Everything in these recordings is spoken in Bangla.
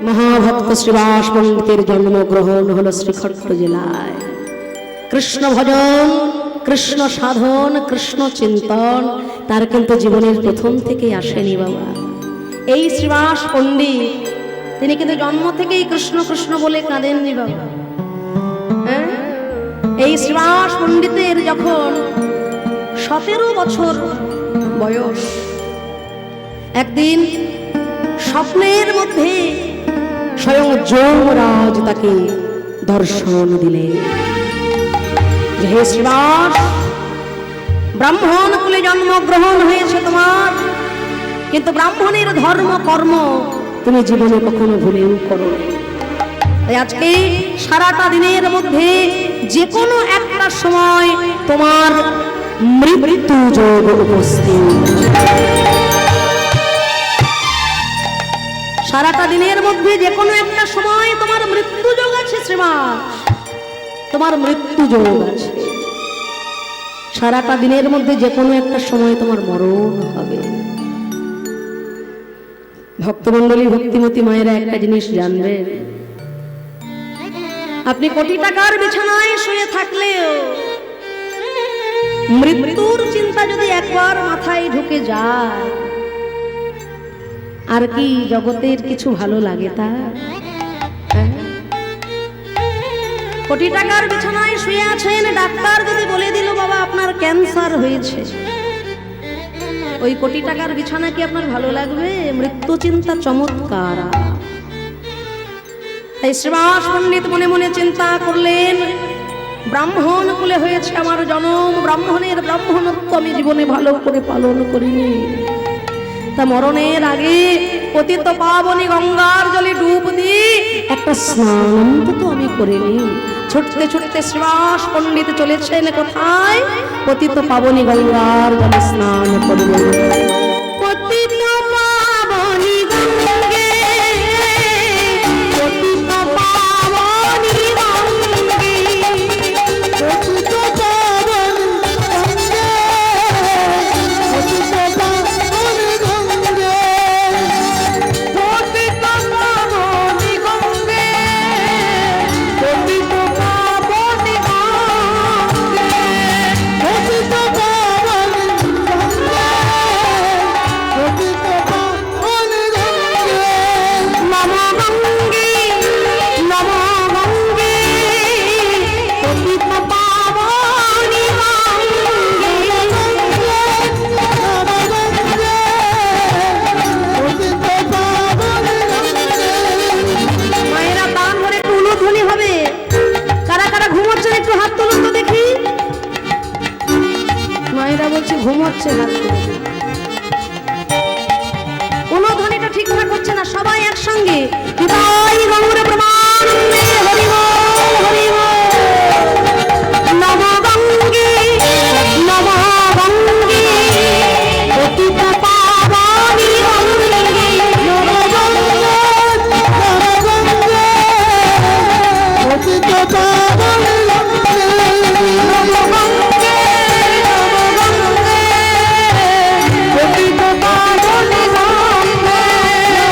মহাভক্ত শ্রীবাস পণ্ডিতের জন্মগ্রহণ হলো শ্রীক্ষেত্র জেলায়। কৃষ্ণ ভজন, কৃষ্ণ সাধন, কৃষ্ণ চিন্তন তার কিন্তু জীবনের প্রথম থেকে আসেনি বাবা। এই শ্রীবাস পণ্ডিত তিনি কিন্তু জন্ম থেকেই কৃষ্ণ কৃষ্ণ বলে কাঁদেননি বাবা। হ্যাঁ, এই শ্রীবাস পণ্ডিতের যখন 17 বছর বয়স, একদিন স্বপ্নের মধ্যে স্বয়ং যমরাজ তাকে দর্শন দিলেন যে হে শ্রীবাস, ব্রাহ্মণ কুলে জন্মগ্রহণ হয়েছে তোমার, কিন্তু ব্রাহ্মণের ধর্ম কর্ম তুমি জীবনে কখনো ভুলেও করো। তাই আজকে সারাটা দিনের মধ্যে যে কোনো একটা সময় তোমার মৃত্যু যোগ উপস্থিত। সারাটা দিনের মধ্যে যে কোনো একটা সময় তোমার মৃত্যু যোগ আছে শ্রীবাস, তোমার মৃত্যু যোগ আছে। সারাটা দিনের মধ্যে যে কোনো একটা সময় তোমার মরণ হবে। ভক্তমণ্ডলী, ভক্তিমতী মায়েরা একটা জিনিস জানবেন, আপনি কোটি টাকার বিছানায় শুয়ে থাকলেও মৃত্যুর চিন্তা যদি একবার মাথায় ঢুকে যায়, আর কি জগতের কিছু ভালো লাগে তা? কোটি টাকার বিছানায় শুয়ে আছেন, ডাক্তার যদি বলে দিল বাবা আপনার ক্যান্সার হয়েছে, ওই কোটি টাকার বিছানা কি আপনার ভালো লাগবে? মৃত্যু চিন্তা চমৎকার। তাই শ্রীবাস পণ্ডিত মনে মনে চিন্তা করলেন, ব্রাহ্মণ কুলে হয়েছে আমার জন্ম, ব্রাহ্মণের ব্রাহ্মণত্ব আমি জীবনে ভালো করে পালন করিনি। তা মরণের আগে পতিত পাবনী গঙ্গার জলে ডুব দিয়ে একটা স্নান তো আমি করিনি। ছুটতে ছুটতে শ্রীবাস পণ্ডিত চলেছেন কোথায়? পতিত পাবনী গঙ্গার জলে স্নান করবেন। পতিত পাবনী গঙ্গে, পতিত পাবনী গঙ্গে, পতিত পাবন গঙ্গে, পতিত পাবন গঙ্গে, পতিত পাবনী গঙ্গে, পতিত পাবনী গঙ্গে, পতিত পাবন গঙ্গে, পতিত পাবন গঙ্গে, নমঃ গঙ্গে, নমঃ গঙ্গে, পতিত পাবনী গঙ্গে, নমঃ গঙ্গে, পতিত পাবন গঙ্গে। মায়েরা দান করে একটু উলুধ্বনি হবে। কারা কারা ঘুমোচ্ছেন একটু হাত তুলুন তো দেখি। মায়েরা বলছে ঘুমোচ্ছে, হাত তুলুন। উলুধ্বনিটা ঠিকঠাক হচ্ছে না, সবাই একসঙ্গে হৃদয় গৌর প্রমানন্দে হরি বল, হরি বল। নমঃ গঙ্গে, নমঃ গঙ্গে, পতিত পাবনী গঙ্গে, নমঃ গঙ্গে, নমঃ গঙ্গে, পতিত পাবনী গঙ্গে, নমঃ গঙ্গে, নমঃ গঙ্গে, পতিত পাবনী গঙ্গে,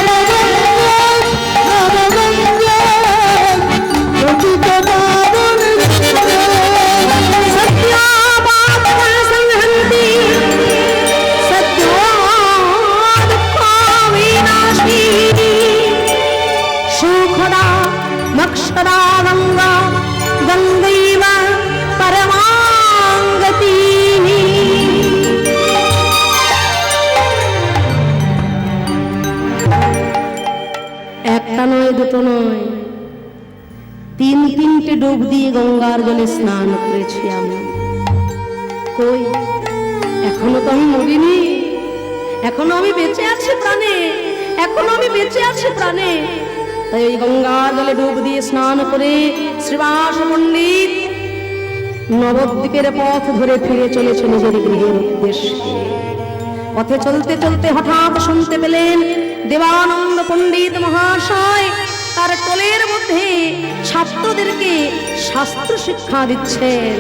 নমঃ গঙ্গে, নমঃ গঙ্গে, পতিত পাবনী গঙ্গে। সত্যবাদ সংহন্তি, সত্য দুঃখ বিনাশিনী, সুখদা মক্ষদা গঙ্গা, গঙ্গৈব পরমাং গতিঃ। একটা নয়, দুটো নয়, তিনটে ডুব দিয়ে গঙ্গার জলে স্নান করেছি আমি। কই, এখনো তো আমি মরিনি, এখনো আমি বেঁচে আছি প্রাণে, এখনো আমি বেঁচে আছি প্রাণে। তাই ওই গঙ্গার জলে ডুব দিয়ে স্নান করে শ্রীবাস পণ্ডিত নবদ্বীপের পথ ধরে ফিরে চলেছে নিজের গৃহের উদ্দেশ্যে। পথে চলতে চলতে হঠাৎ শুনতে পেলেন দেবানন্দ পণ্ডিত মহাশয় তার টোলের মধ্যে ছাত্রদেরকে শাস্ত্র শিক্ষা দিচ্ছেন।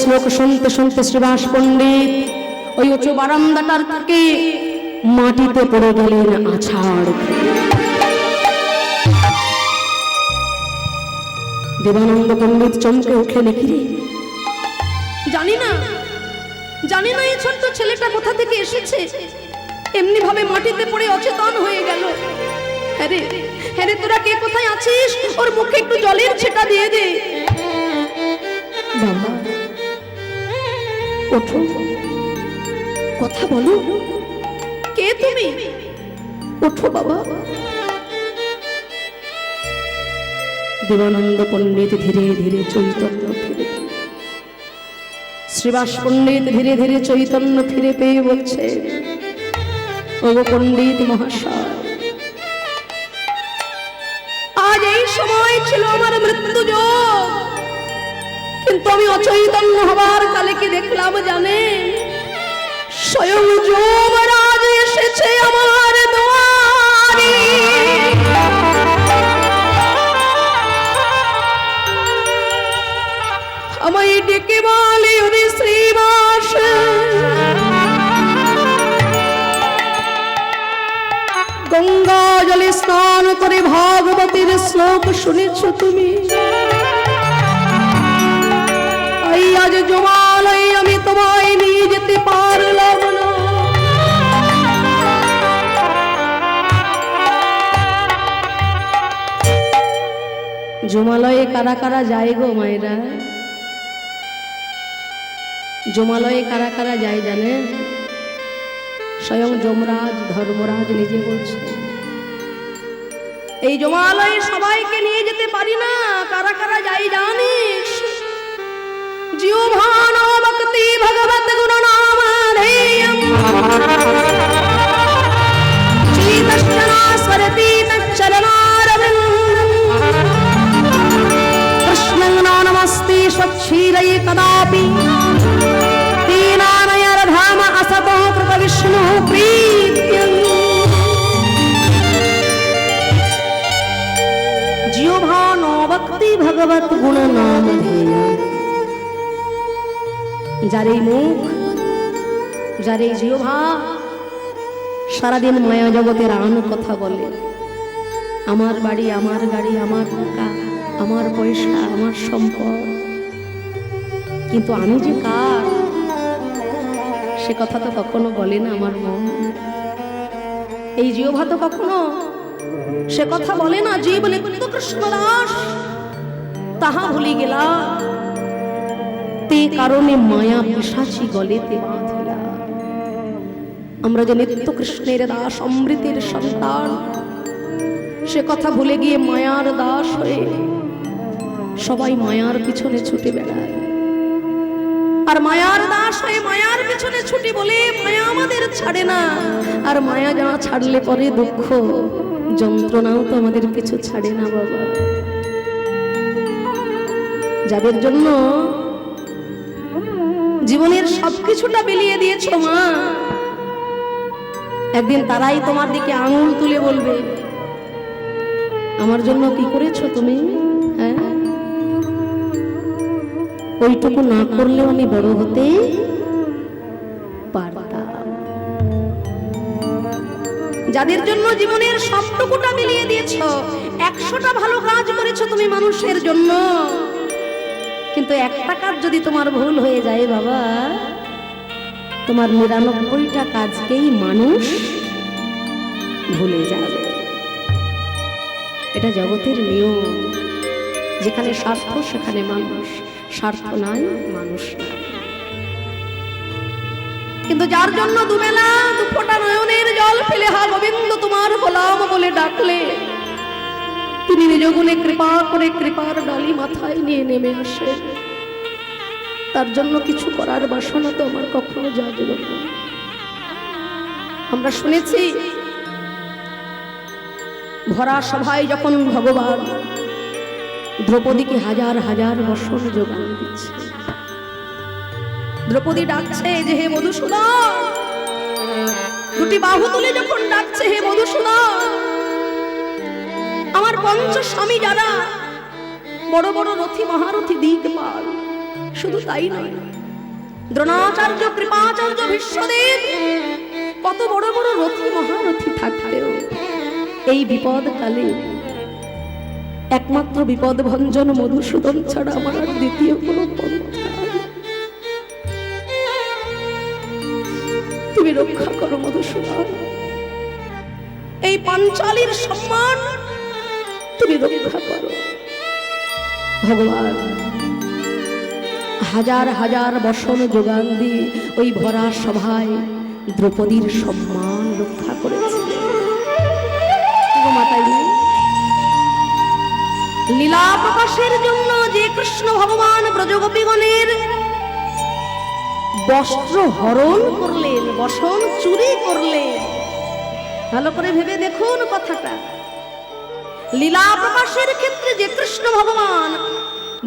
শ্লোক শুনতে শুনতে শ্রীবাস পণ্ডিত ওই উঁচু বারান্দাটার থেকে মাটিতে পড়ে গেলেন আছাড়। দেবানন্দ পণ্ডিত চমকে উঠলেন, কি রে? জানি না এই ছোট্ট ছেলেটা কোথা থেকে এসেছে, এমনি ভাবে মাটিতে পড়ে অচেতন হয়ে গেল। হ্যাঁ রে, তোরা কে কোথায় আছিস? ওর মুখে একটু জলের ছেটা দিয়ে দে। বাবা ওঠো, কথা বলো, কে তুমি? ওঠো বাবা। দেবানন্দ পণ্ডিত ধীরে ধীরে চৈতন্য ফিরে, শ্রীবাস পণ্ডিত ধীরে ধীরে চৈতন্য ফিরে পেয়ে বলছে, ও পণ্ডিত মহাশয়, আজ এই সময় ছিল আমার মৃত্যু যোগ, কিন্তু আমি অচৈতন্য হবার কালে কি দেখলাম জানেন? স্বয়ং যমরাজ এসেছে আমার দুয়ারে। আমায় ডেকে বলে, ওরে শ্রীবাস, গঙ্গা জলে স্নান করে ভাগবতীর শ্লোক শুনেছ তুমি? আজ জমালয়ে আমি তোমায় নিয়ে যেতে পারলাম না। জমালয়ে কারা কারা যায় গো মায়েরা? জমালয়ে কারা কারা যায় জানেন? স্বয়ং যমরাজ ধর্মরাজ নিজে বলছে, এই জমালয়ে সবাইকে নিয়ে যেতে পারি না। কারা কারা যায় জানিস? জিহ্বানো ভক্তি ভগবত গুণ নাম ধেয়ম, চিত্তশ্চনা স্মরতি তচ্চরণারবিন্দম, কৃষ্ণং নামস্তি স্বচ্ছীরৈ কদাপি, দীনানয়রধাম असतो कृत विष्णु प्रीत्यं। जिह्वानो भक्ति भगवत गुण नाम धेयम, যার এই মুখ, যার এই জিহ্বা সারাদিন মায়া জগতের আন কথা বলে, আমার বাড়ি, আমার গাড়ি, আমার টাকা, আমার পয়সা, আমার সম্পদ, কিন্তু আমি যে কার সে কথা তো কখনো বলে না আমার মন। এই জিহ্বা তো কখনো সে কথা বলে না। জীব নিত্য কৃষ্ণ দাস তাহা ভুলি গেলা, তে কারণে মায়া পিশাচি গলেতে বাঁধিলা। আমরা যে নিত্য কৃষ্ণের দাস, অমৃতের সন্তান, সে কথা ভুলে গিয়ে মায়ার দাস হয়ে সবাই মায়ার পিছনে ছুটে বেড়ায়। আর মায়ার দাস হয়ে মায়ার পিছনে ছুটি বলে মায়া আমাদের ছাড়ে না। আর মায়া যা ছাড়লে পরে দুঃখ যন্ত্রণাও তো আমাদের কিছু ছাড়ে না বাবা। যাদের জন্য জীবনের সবকিছুটা বিলিয়ে দিয়েছ মা, একদিন তারাই তোমার দিকে আঙুল তুলে বলবে, আমার জন্য কি করেছো তুমি? হ্যাঁ, ওইটুকু না করলেও আমি বড় হতে পারতাম। যাদের জন্য জীবনের সবটুকুটা মিলিয়ে দিয়েছ, 100টা ভালো কাজ করেছো তুমি মানুষের জন্য, কিন্তু একটা কাজ যদি তোমার ভুল হয়ে যায় বাবা, তোমার 99টা কাজকেই মানুষ ভুলে যাবে। এটা জগতের নিয়ম, যেখানে স্বার্থ সেখানে মানুষ, স্বার্থ নাই মানুষ নাই। কিন্তু যার জন্য দুবেলা দুফোঁটা নয়নের জল ফেলে হা গোবিন্দ তোমার গোলাম বলে ডাকলে, তিনি নিজ গুণে কৃপা করে কৃপার ডালি মাথায় নিয়ে নেমে আসে, তার জন্য কিছু করার বাসনা তো আমার কখনো জাগলো না। আমরা শুনেছি ভরা সভায় যখন ভগবান দ্রৌপদীকে হাজার হাজার বছর যোগান দিচ্ছে, দ্রৌপদী ডাকছে যে হে মধুসূদন, দুটি বাহু তুলে যখন ডাকছে হে মধুসূদন, আমার পঞ্চ স্বামী যারা বড় বড় রথী মহারথী দিকপাল শুধু তাই নয়, দ্রোণাচার্য, কৃপাচার্য, ভীষ্মদেব কত বড় বড় রথী মহারথী থাকতেও এই বিপদ কালে একমাত্র বিপদ ভঞ্জন মধুসূদন ছাড়া আমার আর দ্বিতীয় কোনো পন্থা। তুমি রক্ষা করো মধুসূদন, এই পাঞ্চালীর সম্মান তুমি রক্ষা করো। ভগবান হাজার হাজার বসন যোগান দিয়ে ওই ভরা সভায় দ্রৌপদীর সম্মান রক্ষা করেছে। লীলা প্রকাশের জন্য যে কৃষ্ণ ভগবান ব্রজগোপীগণের বস্ত্র হরণ করলেন, বসন চুরি করলেন, ভালো করে ভেবে দেখুন কথাটা। লীলা প্রকাশের ক্ষেত্রে যে কৃষ্ণ ভগবান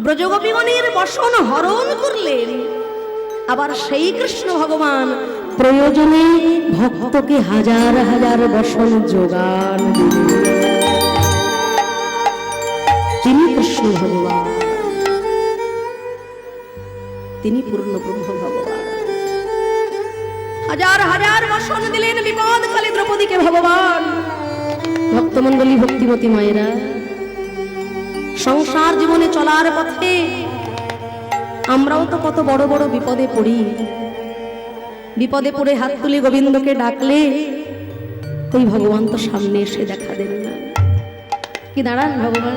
ব্রজগোপীগণের বসন হরণ করলেন, আবার সেই কৃষ্ণ ভগবান প্রয়োজনে ভক্তকে হাজার হাজার বসন যোগান দিলেন। তিনি কৃষ্ণ ভগবান, তিনি পূর্ণ ব্রহ্ম ভগবান। হাজার হাজার বসন দিলেন বিপদ কালে দ্রৌপদীকে ভগবান। ভক্তমণ্ডলী, ভক্তিমতী মায়েরা, সংসার জীবনে চলার পথে আমরাও তো কত বড় বড় বিপদে পড়ি। বিপদে পড়ে হাত তুলে গোবিন্দকে ডাকলে ওই ভগবান তো সামনে এসে দেখা দেন না। কি দাঁড়ান ভগবান?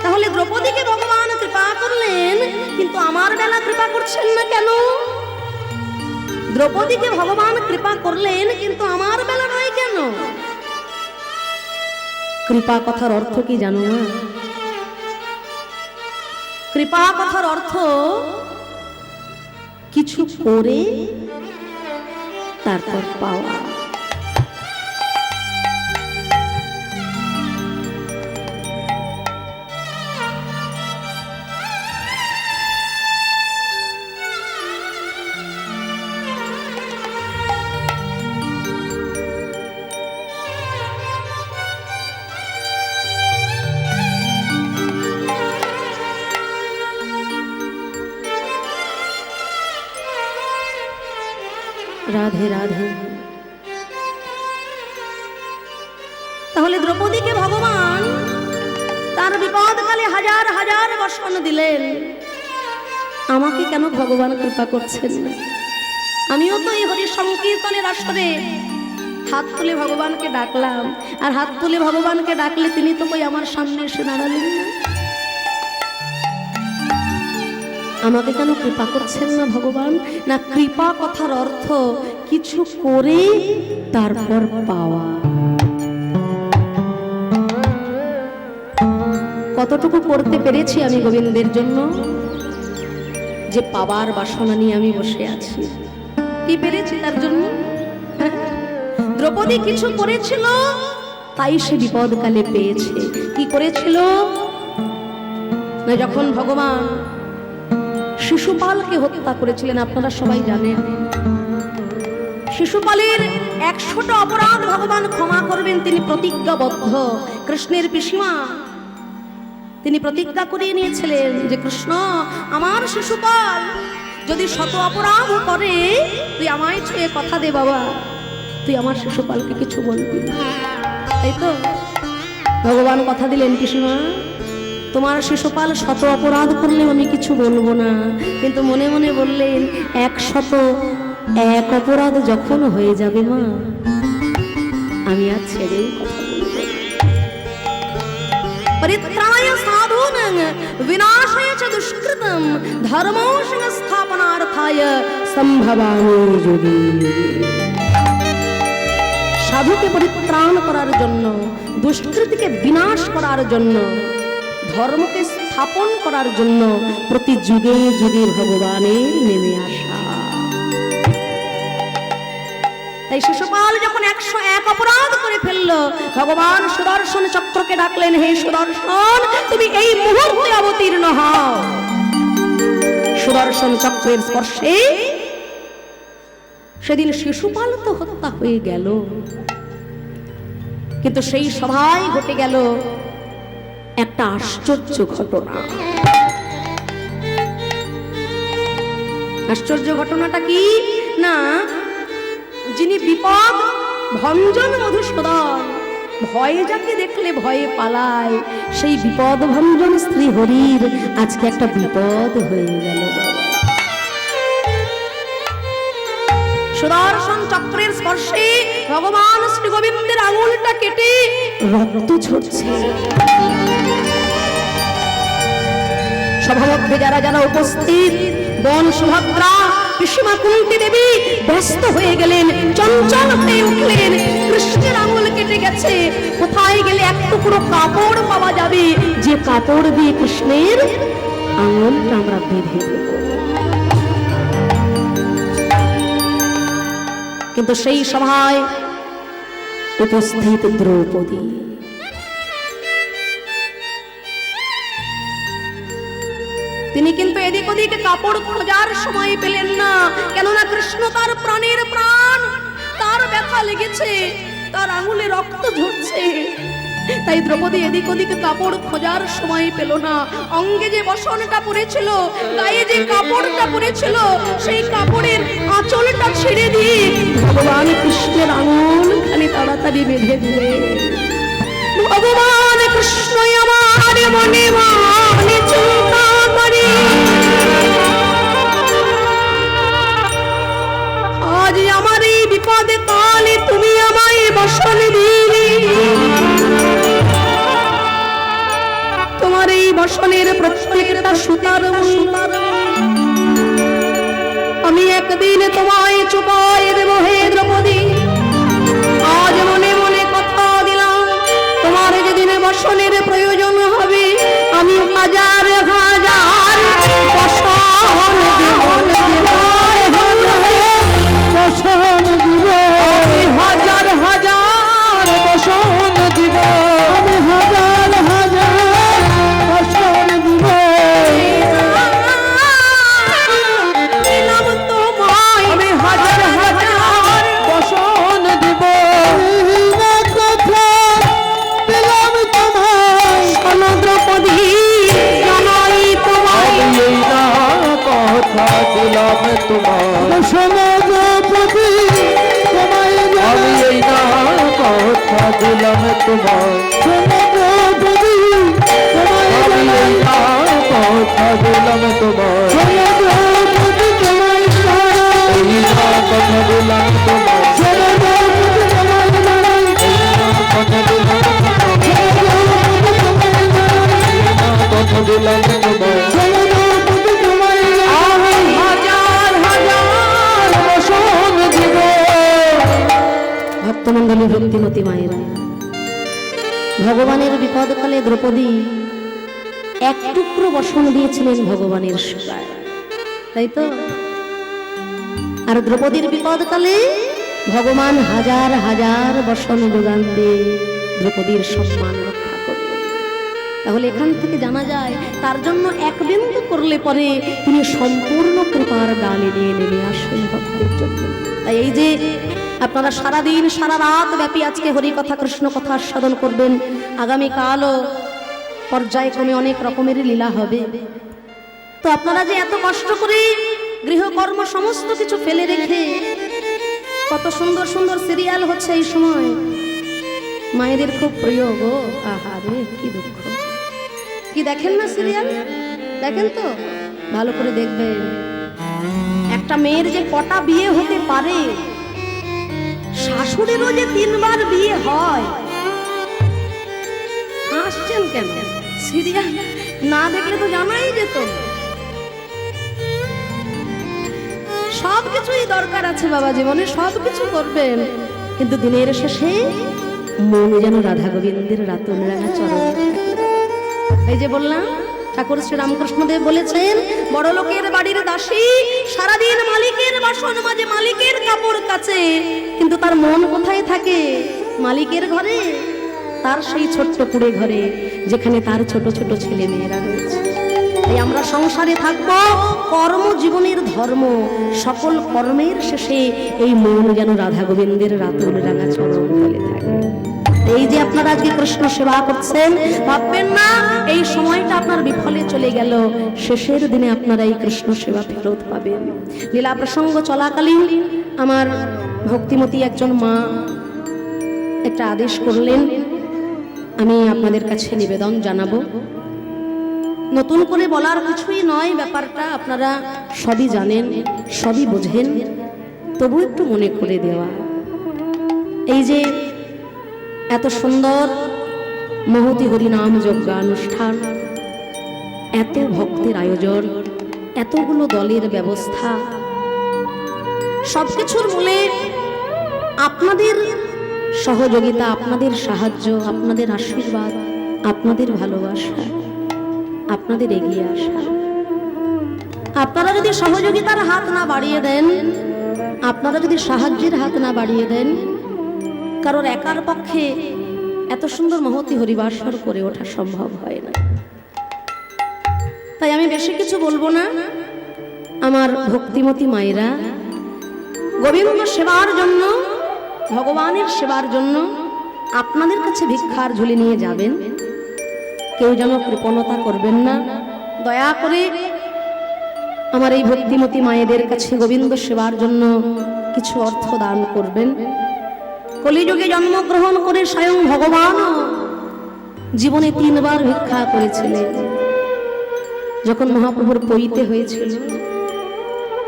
তাহলে দ্রৌপদীকে ভগবান কৃপা করলেন, কিন্তু আমার বেলা কৃপা করছেন না কেন? দ্রৌপদীকে ভগবান কৃপা করলেন, কিন্তু আমার বেলা নয় কেন? কৃপা কথার অর্থ কি জানো না? কৃপা কথার অর্থ কিছু করে তারপর পাওয়া। রাধে রাধে। তাহলে দ্রৌপদীকে ভগবান তার বিপদকালে হাজার হাজার বসন দিলেন, আমাকে কেন ভগবান কৃপা করছেন না? আমিও তো এই হরি সংকীর্তনের আসরে হাত তুলে ভগবানকে ডাকলাম, আর হাত তুলে ভগবানকে ডাকলে তিনি তো কই আমার সামনে এসে দাঁড়ালেন না। আমাকে কেন কৃপা করছেন না ভগবান? না, কৃপা কথার অর্থ কিছু করে তারপর পাওয়া। কতটুকু করতে পেরেছি আমি গোবিন্দের জন্য, যে পাবার বাসনা নিয়ে আমি বসে আছি? কি পেরেছি তার জন্য? দ্রৌপদী কিছু করেছিল, তাই সে বিপদকালে পেয়েছে। কি করেছিল? না, যখন ভগবান শিশুপালকে হত্যা করেছিলেন, আপনারা সবাই জানেন, শিশুপালের 100টা অপরাধ ভগবান ক্ষমা করবেন, তিনি প্রতিজ্ঞাবদ্ধ। কৃষ্ণের পিসিমা তিনি প্রতিজ্ঞা করিয়ে নিয়েছিলেন যে কৃষ্ণ, আমার শিশুপাল যদি 100 অপরাধ করে তুই আমায় ছুঁয়ে কথা দে বাবা, তুই আমার শিশুপালকে কিছু বলবি না। তাই তো ভগবান কথা দিলেন, পিসিমা তোমার শিশুপাল 100 অপরাধ করলে আমি কিছু বলবো না, কিন্তু মনে মনে বললেন 101 অপরাধ যখন হয়ে যাবে মা, আমি আর ছেড়েও কথা বলবো। পরিত্রায় সাধূনাং বিনাশায় চ দুষ্কৃতম ধর্মো সংস্থাপনার্থায় সম্ভবামি যুগে। সাধুকে পরিত্রাণ করার জন্য, দুষ্কৃতিকে বিনাশ করার জন্য, ধর্মকে স্থাপন করার জন্য প্রতি যুগে যুগে ভগবানের নেমে আসা। তাই শিশুপাল যখন 101 অপরাধ করে ফেলল, ভগবান সুদর্শন চক্রকে ডাকলেন, হে সুদর্শন তুমি এই মুহূর্তে অবতীর্ণ হও। সুদর্শন চক্রের স্পর্শে সেদিন শিশুপাল তো হত্যা হয়ে গেল, কিন্তু সেই সভায় ঘটে গেল একটা আশ্চর্য ঘটনা। আশ্চর্য ঘটনাটা কি না, যিনি বিপদ ভঞ্জন মধুসূদন, ভয়ে যাকে দেখলে ভয়ে পালায়, সেই বিপদ ভঞ্জন স্ত্রী হরির আজকে একটা বিপদ হয়ে গেল। সুদর্শন চক্রের স্পর্শে ভগবান শ্রী গোবিন্দের আঙুলটা কেটে রক্ত ঝরছে। সভামধ্যে যারা যারা উপস্থিত, বোন সুভদ্রা, পিসিমা কুন্তি দেবী ব্যস্ত হয়ে গেলেন, চঞ্চল হয়ে উঠলেন। কৃষ্ণের আঙুল কেটে গেছে, কোথায় গেলে এক টুকরো কাপড় পাওয়া যাবে, যে কাপড় দিয়ে কৃষ্ণের আঙুলটা আমরা বেঁধে দেব। কিন্তু সেই সভায় উপস্থিত দ্রৌপদী, তিনি কিন্তু এদিক ওদিকে কাপড় খোঁজার সময় পেলেন না, কেননা কৃষ্ণ তার প্রাণের প্রাণ, তার ব্যথা লেগেছে, তার আঙুলে রক্ত ঝরছে। তাই দ্রৌপদী এদিক ওদিকে কাপড় খোঁজার সময় পেল না। অঙ্গে যে বসনটা পড়েছিল, গায়ে যে কাপড়টা পড়েছিল, সেই কাপড়ের আঁচলটা ছেড়ে দিয়ে ভগবান কৃষ্ণের আঙুল খালি তাড়াতাড়ি বেঁধে দিলে। ভগবান কৃষ্ণ আমার মনে মানে চিন্তা করে, আজ আমার এই বিপদে কালে তুমি আমায় বসন দিলে। তোমার এই বসনের প্রত্যেকটা সুতার আমি একদিন তোমায় চুকায় দেব হে দ্রৌপদী। আজ মনে মনে কথা দিলাম, তোমার যেদিন বসনের প্রয়োজন হবে আমি হাজার হাজার বসন দেব, হাজার হাজার বসন দিব, আমি হাজার হাজার বসন দিব। তোমায় আমি হাজার হাজার বসন দিব। কথা পেলাম তোমায়, শোনো দ্রৌপদী, জানাই তোমায় কথা দিলাম তোমায়, শোনো দ্রৌপদী, আমি এই না কথা দিলাম তোমায়, শোনো দ্রৌপদী, আমি এই না কথা দিলাম তোমায়, শোনো দ্রৌপদী, তোমায় এই না কথা দিলাম তোমায়, শোনো দ্রৌপদী, তোমায় এই না কথা দিলাম তোমায়, কথা দিলাম তোমায়, শোনো দ্রৌপদী, তোমায় আমি হাজার হাজার বসন দিব। ভক্তমণ্ডলী, ভক্তিমতী মায়েরা, ভগবানের বিপদকালে দ্রৌপদী এক টুকরো বসন দিয়েছিলেন ভগবানের সেবায়, তাই তো? আর দ্রৌপদীর বিপদকালে ভগবান হাজার হাজার বসন যোগান দিয়ে দ্রৌপদীর সম্মান রক্ষা করলেন। তাহলে এখান থেকে জানা যায় তার জন্য এক বিন্দু করলে পরে তিনি সম্পূর্ণ কৃপার ডালে নিয়ে নেমে আসেন ভক্তের জন্য। তাই এই যে আপনারা সারাদিন সারা রাত ব্যাপী আজকে হরি কথা কৃষ্ণ কথা আস্বাদন করবেন, আগামীকালও পর্যায়ক্রমে অনেক রকমের লীলা হবে। তো আপনারা যে এত কষ্ট করে গৃহকর্ম সমস্ত কিছু ফেলে রেখে কত সুন্দর সুন্দর সিরিয়াল হচ্ছে এই সময়, মায়েদের খুব প্রিয় গো। আহারে কি দুঃখ, কি দেখেন না সিরিয়াল? দেখেন তো, ভালো করে দেখবেন। একটা মেয়ের যে কটা বিয়ে হতে পারে, শাশুড়িরও যে 3 বার বিয়ে হয়। হাসছেন কেন? সিরিয়াল না দেখলে তো জানাই যেত। সবকিছুই দরকার আছে বাবা জীবনে, সবকিছু করবেন, কিন্তু দিনের শেষে মন যেন রাধা গোবিন্দের রাতুল রাঙা চরণে থাকে। এই যে বললাম, ঠাকুর শ্রী রামকৃষ্ণদেব বলেছেন, বড় লোকের বাড়ির দাসী সারাদিন মালিকের বাসন মাঝে, মালিকের কাপড় কাচে, কিন্তু তার মন কোথায় থাকে? মালিকের ঘরে, তার সেই ছোট্ট কুড়ে ঘরে, যেখানে তার ছোট ছোট ছেলে মেয়েরা রয়েছে। তাই আমরা সংসারে থাকবো, কর্মজীবনের ধর্ম, সকল কর্মের শেষে এই মন যেন রাধা গোবিন্দের রাতুল রাঙা চরণ তলে থাকে। এই যে আপনারা আজকে কৃষ্ণ সেবা করছেন, ভাববেন না এই সময়টা আপনার বিফলে চলে গেল, শেষের দিনে আপনারা এই কৃষ্ণ সেবা ফেরত পাবেন। লীলা প্রসঙ্গ চলাকালীন আমার ভক্তিমতী একজন মা একটা আদেশ করলেন, আমি আপনাদের কাছে নিবেদন জানাবো। নতুন করে বলার কিছুই নয়, ব্যাপারটা আপনারা সবই জানেন, সবই বোঝেন, তবু একটু মনে করে দেওয়া। এই যে এত সুন্দর মহতি হরিনাম যজ্ঞানুষ্ঠান, এত ভক্তের আয়োজন, এতগুলো দলের ব্যবস্থা, সবকিছুর মূলে আপনাদের সহযোগিতা, আপনাদের সাহায্য, আপনাদের আশীর্বাদ, আপনাদের ভালোবাসা, আপনাদের এগিয়ে আসা। আপনারা যদি সহযোগিতার হাত না বাড়িয়ে দেন, আপনারা যদি সাহায্যের হাত না বাড়িয়ে দেন, কারণ একার পক্ষে এত সুন্দর মহতি হরিবাসর করে ওঠা সম্ভব হয় না। তাই আমি বেশি কিছু বলবো না। আমার ভক্তিমতী মায়েরা গোবিন্দ সেবার জন্য, ভগবানের সেবার জন্য আপনাদের কাছে ভিক্ষার ঝুলি নিয়ে যাবেন। কেউ যেন কৃপণতা করবেন না, দয়া করে আমার এই ভক্তিমতী মায়েদের কাছে গোবিন্দ সেবার জন্য কিছু অর্থ দান করবেন। কলিযুগে জন্মগ্রহণ করে স্বয়ং ভগবান জীবনে 3 বার ভিক্ষা করেছিলেন। যখন মহাপ্রভুর পৈতে হয়েছিল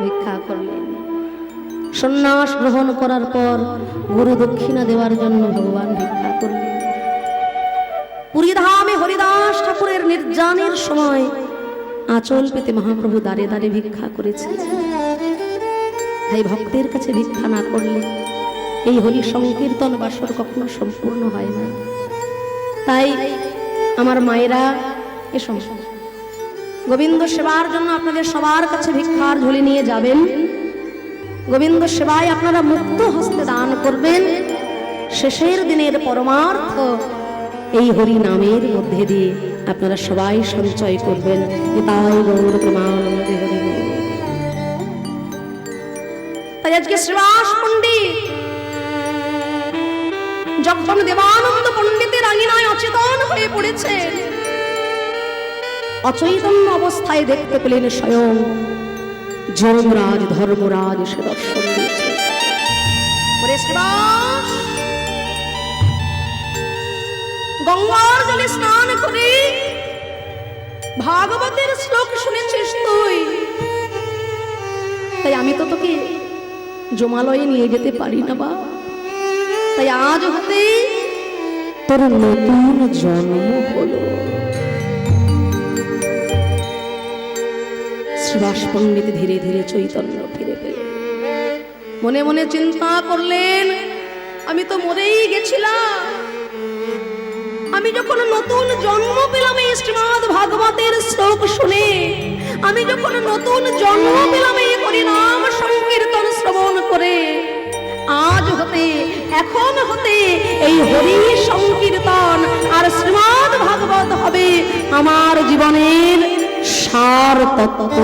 ভিক্ষা করলেন, সন্ন্যাস গ্রহণ করার পর গুরু দক্ষিণা দেওয়ার জন্য ভগবান ভিক্ষা করলেন। পুরীধামে হরিদাস ঠাকুরের নির্যানের সময় আঁচল পেতে মহাপ্রভু দাঁড়ে দাঁড়ে ভিক্ষা করেছিলেন। তাই ভক্তের কাছে ভিক্ষা না করলে এই হরি সংকীর্তন বাসর কখনো সম্পূর্ণ হয় না। তাই আমার মায়েরা এসব গোবিন্দ সেবার জন্য আপনাদের সবার কাছে ভিক্ষার ঝুলি নিয়ে যাবেন। গোবিন্দ সেবায় আপনারা মুক্ত হস্তে দান করবেন। শেষের দিনের পরমার্থ এই হরি নামের মধ্যে দিয়ে আপনারা সবাই সঞ্চয় করবেন। তাই গৌর প্রেমানন্দে হরি বল। তাই আজকে শ্রীবাস পণ্ডিত যখন দেবানন্দ পণ্ডিতের আঙিনায় অচেতন হয়ে পড়েছে, অচৈতন্য অবস্থায় দেখতে পেলেন স্বয়ং যমরাজ ধর্মরাজ সে দর্শন দিয়েছে। গঙ্গার জলে স্নান করে ভাগবতের শ্লোক শুনেছিস তুই, তাই আমি তো তোকে জমালয়ে নিয়ে যেতে পারি না বা, তাই আজ হতে তোর নতুন জন্ম হলো। শ্রীবাস পণ্ডিত ধীরে ধীরে চৈতন্য ফিরে পেলেন। মনে মনে চিন্তা করলেন, আমি তো মরেই গেছিলাম। আমি যখন নতুন জন্ম পেলাম এই শ্রীমদ্ ভাগবতের শ্লোক শুনে, আমি যখন নতুন জন্ম পেলাম এই হরিনাম সংকীর্তন শ্রবণ করে, আজ হতে, এখন হতে এই হরি সংকীর্তন আর শ্রীমদ্ ভাগবত হবে আমার জীবনের সার তত্ত্ব।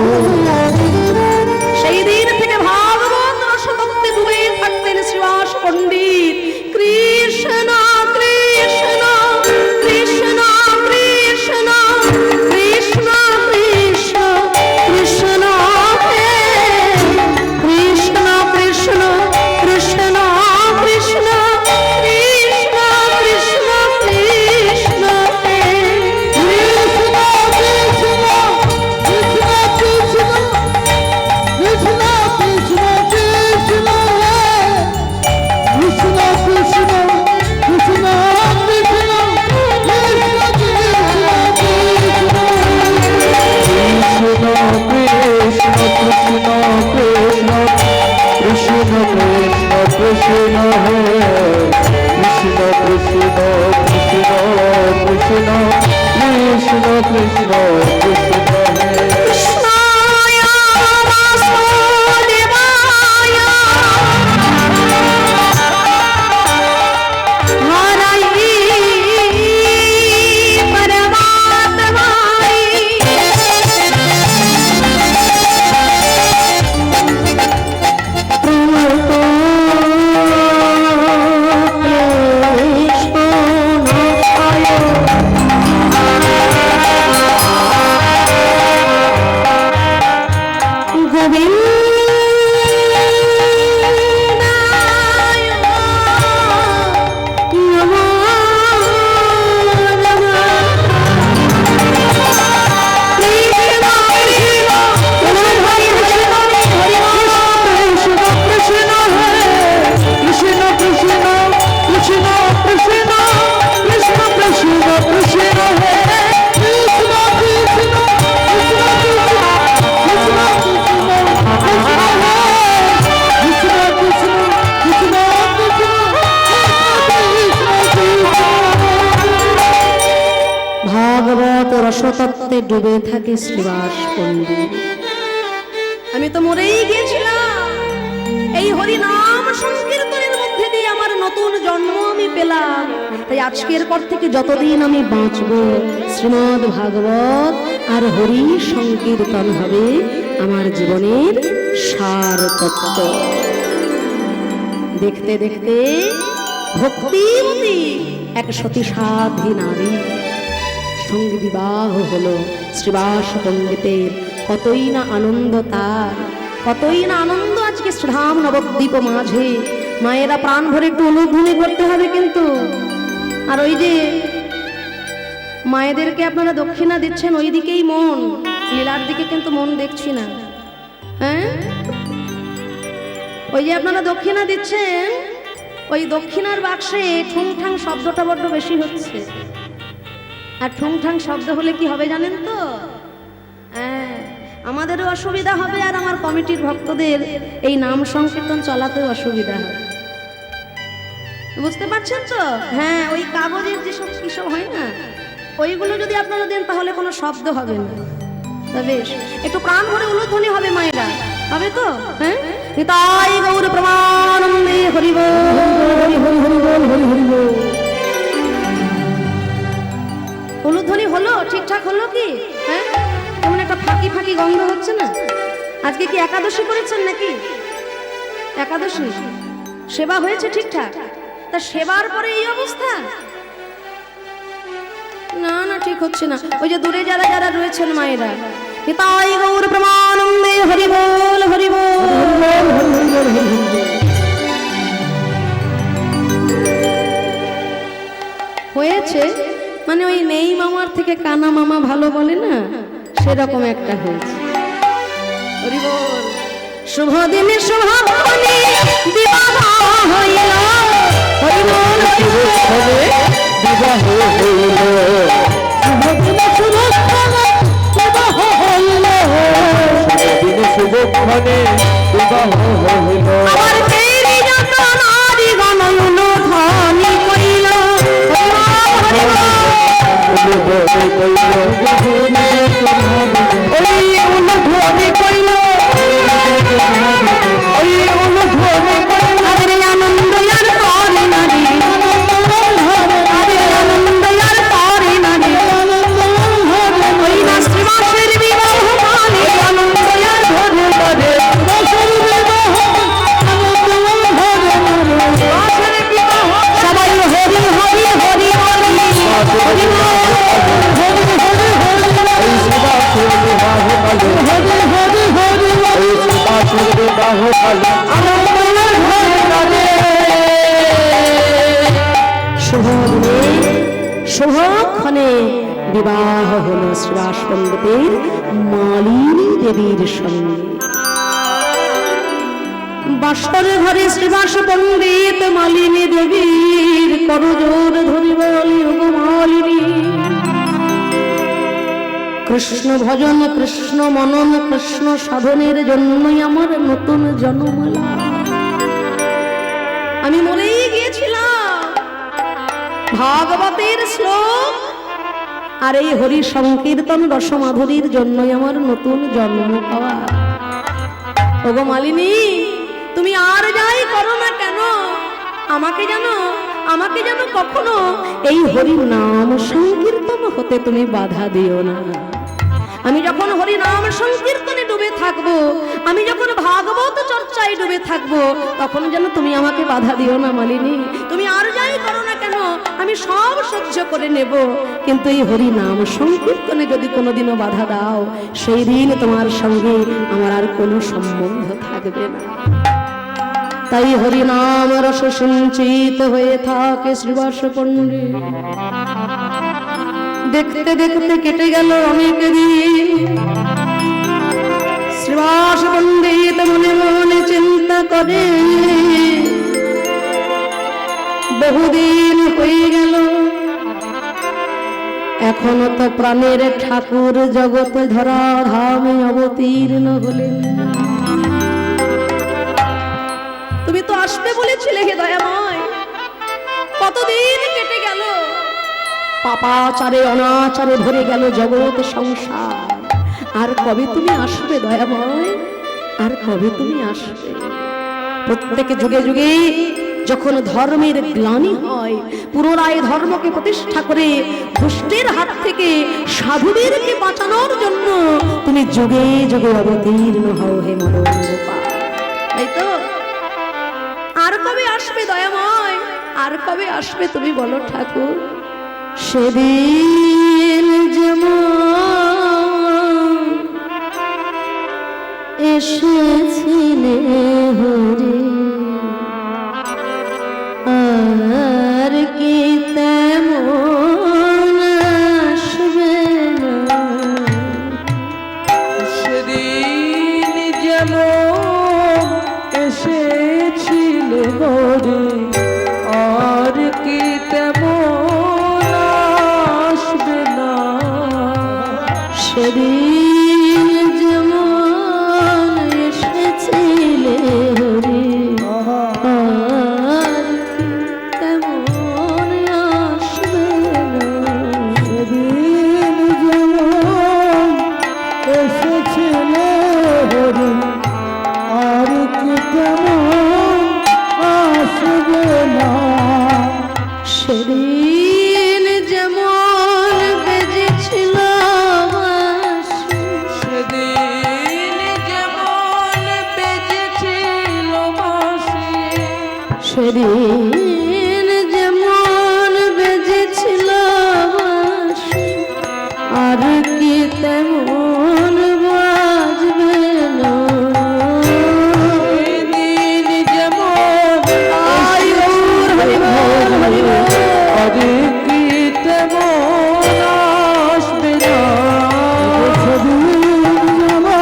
সেই দিন থেকে ভাগবত রসতত্ত্বে ডুবে থাকতেন শ্রীবাস পণ্ডিত। কৃষ্ণ কৃষ্ণ কৃষ্ণ কৃষ্ণ কৃষ্ণ কৃষ্ণ কৃষ্ণ হে কৃষ্ণ কৃষ্ণ কৃষ্ণ কৃষ্ণ কৃষ্ণ কৃষ্ণ কৃষ্ণ হে গোবিন্দ রসতত্ত্বে ডুবে থাকে শ্রীবাস পণ্ডিত। আমি তো মরেই গিয়েছিলাম, এই হরি নাম সংকীর্তনের মধ্যে দিয়ে আমার নতুন জন্ম আমি পেলাম। তাই আজকের পর থেকে যতদিন আমি বাঁচব, শ্রীমদ্ ভাগবত আর হরি সংকীর্তন হবে আমার জীবনের সার তত্ত্ব। দেখতে দেখতে ভক্তিমতী এক সতী সাধ্বী নারী সঙ্গে বিবাহ হলো শ্রীবাস পণ্ডিতের। কতই না আনন্দ তার, কতই না আনন্দ আজকে শ্রীধাম নবদ্বীপ মাঝে। মায়েরা প্রাণ ভরে একটু অনুধ্বনি করতে হবে কিন্তু। আর ওই যে মায়েদেরকে আপনারা দক্ষিণা দিচ্ছেন, ওই দিকেই মন, লীলার দিকে কিন্তু মন দেখছি না। হ্যাঁ, ওই যে আপনারা দক্ষিণা দিচ্ছেন, ওই দক্ষিণার বাক্সে ঠুংঠাং শব্দটা বড্ড বেশি হচ্ছে। আর ঠুংঠাং শব্দ হলে কি হবে জানেন তো? হ্যাঁ, আমাদেরও অসুবিধা হবে, আর আমার কমিটির ভক্তদের এই নাম সংকীর্তন চলাতেও অসুবিধা হবে। বুঝতে পারছেন তো? হ্যাঁ, ওই কাগজের যেসব কিসব হয় না, ওইগুলো যদি আপনারা দেন তাহলে কোনো শব্দ হবে না। তবে একটু প্রাণ ভরে উলুধ্বনি হবে মায়েরা, হবে তো? হ্যাঁ, নিতাই গৌর প্রমানন্দে হরি বল, হরি হরি হরি বল, হরি হরি বল। উলুধ্বনি হলো? ঠিকঠাক হলো কি? হ্যাঁ, কেমন একটা ফাঁকি ফাঁকি গন্ধ হচ্ছে না? আজকে কি একাদশী করেছেন নাকি? একাদশী সেবা হয়েছে ঠিকঠাক? তা সেবার পরে এই অবস্থা? না না, ঠিক হচ্ছে না। ওই যে দূরে যারা যারা রয়েছেন মায়েরা, নিতাই গৌর প্রমানন্দে হরি বল, হরি বল। হয়েছে মানে ওই নেই মামার থেকে কানা মামা ভালো বলে না, সেরকম একটা হয়েছে। হরি বল। শুভ দিনে শুভক্ষণে বিবাহ হইল, হরি বল, বিবাহ হইল। শুভ দিনে শুভক্ষণে বিবাহ হইল, দিনে শুভক্ষণে বিবাহ হইল। আমার তেরি যত নারী গণ উলুধ্বনি কইল, হরি বল, উলুধ্বনি কইল, ওই উলুধ্বনি কইল, ওই উলুধ্বনি কইল। আরে আনন্দ আর করে নারী, আরে আনন্দ আর করে নারী, ওই না শ্রীবাসের বিবাহ মানে আনন্দ আর ধরে ধরে। সবাই হরি হরি হরি হরি হরি এই শ্রীবাসের বিবাহ কালে, এই শ্রীবাসের বিবাহ কালে শুভক্ষণে বিবাহ হল শ্রীবাস পণ্ডিতের মালিনী দেবীর সঙ্গে। বাসর ঘরে শ্রীবাস পণ্ডিত মালিনী দেবীর করজোর ধরি বলি, ওগো মালিনী, কৃষ্ণ ভজন, কৃষ্ণ মনন, কৃষ্ণ সাধনের জন্যই আমার নতুন জন্ম লাভ। আমি মরেই গিয়েছিলাম, ভাগবতের শ্লোক আর এই হরি সংকীর্তন রসমাধুরীর জন্যই আমার নতুন জন্ম পাওয়া। ওগো মালিনী, তুমি আর যাই করো না কেন, আমাকে যেন কখনো এই হরি নাম সংকীর্তন হতে তুমি বাধা দিও না। আমি যখন হরি নাম সংকীর্তনে ডুবে থাকবো, আমি যখন ভাগবত চর্চায় চর্চায় ডুবে থাকবো, তখন যেন তুমি আমাকে বাধা দিও না মালিনী। তুমি আর যাই করো না কেন আমি সব সহ্য করে নেব, কিন্তু এই হরি নাম সংকীর্তনে যদি কোনোদিনও বাধা দাও, সেই দিন তোমার সঙ্গে আমার আর কোনো সম্বন্ধ থাকবে না। তাই হরি নাম রস সঞ্চিত হয়ে থাকে শ্রীবাস পণ্ডিত। দেখতে দেখতে কেটে গেল অনেক দিন। শ্রীবাস পণ্ডিত মনে মনে চিন্তা করে, বহুদিন হয়ে গেল, এখনো তো প্রাণের ঠাকুর জগৎ ধরা ধামে অবতীর্ণ হলেন। তুমি তো আসবে বলেছিলে হে দয়াময়, কতদিন কেটে গেল, পাপাচারে অনাচারে ভরে গেল জগৎ সংসার, আর কবে তুমি আসবে দয়াময়, আর কবে তুমি আসবে? প্রত্যেক যুগে যুগে যখন ধর্মের গ্লানি হয়, পুনরায় ধর্মকে প্রতিষ্ঠা করে দুষ্টের হাত থেকে সাধুদেরকে বাঁচানোর জন্য তুমি যুগে যুগে অবতীর্ণ হও হে মরণ রূপা। তাই তো, আর কবে আসবে দয়াময়, আর কবে আসবে তুমি বলো ঠাকুর? সেদিন যেমন এসেছিলে হরি, আর কি তেমন আসবে না। সেদিন যেমন এসেছিলে হরি, আর কি তেমন আসবে না। সেদিন যেমন এসেছিলে হরি, আর কি তেমন আসবে না। সেদিন যেমন এসেছিলে হরি, আর কি তেমন আসবে না। সেদিন যেমন বেজেছিল বাঁশি, সেদিন যেমন বেজেছিল বাঁশি, সেদিন যেমন বেজেছিল বাঁশি, আর কি তেমন বাজবে না। সেদিন যেমন আয় গৌর হরি বল, হরি বল। আর কি তেমন আসবে না। সেদিন যেমন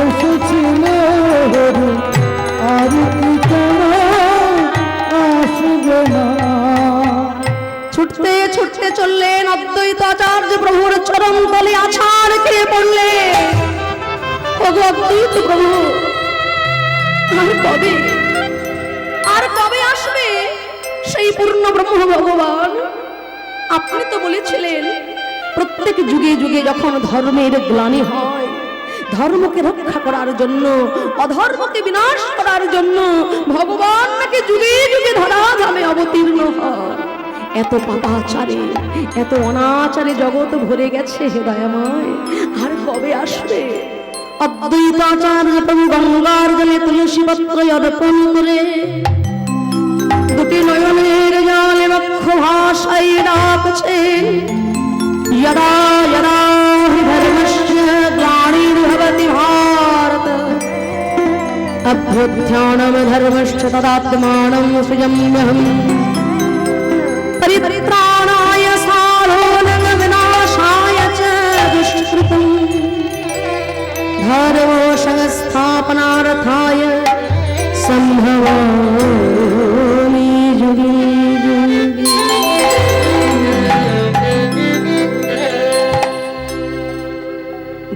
এসেছিলে হরি, আর কি তেমন আসবে না। ছুটতে ছুটতে চললেন অদ্বৈত আচার্য প্রভুর চরণ তলে আছাড় খেয়ে পড়লে। ওগো অদ্বৈত প্রভু, আর কবে, আর কবে আসবে সেই পূর্ণ ব্রহ্ম ভগবান? আপনি তো বলেছিলেন প্রত্যেক যুগে যুগে যখন ধর্মের গ্লানি হয়, ধর্মকে রক্ষা করার জন্য, অধর্মকে বিনাশ করার জন্য ভগবান নাকি যুগে যুগে ধরাধামে অবতীর্ণ হয়। এত পাপাচারে, এত অনাচারে জগৎ ভরে গেছে হে দয়াময়, আর কবে আসবে? অদ্বৈত আচার্য প্রভু গঙ্গার জলে তুলসী পত্র অর্পণ করে দুটি নয়নের জলে বক্ষ ভাষায় ডাকছেন, यदा यदा हि धर्मस्य ग्लानिर्भवति भारत, अभ्युत्थानं धर्मश्च तदात्मानं सृजाम्यहम्, परित्राणाय साधूनां विनाशाय च दुष्कृतं, धर्मो संस्थापनार्थाय सम्भवामि युगे युगे।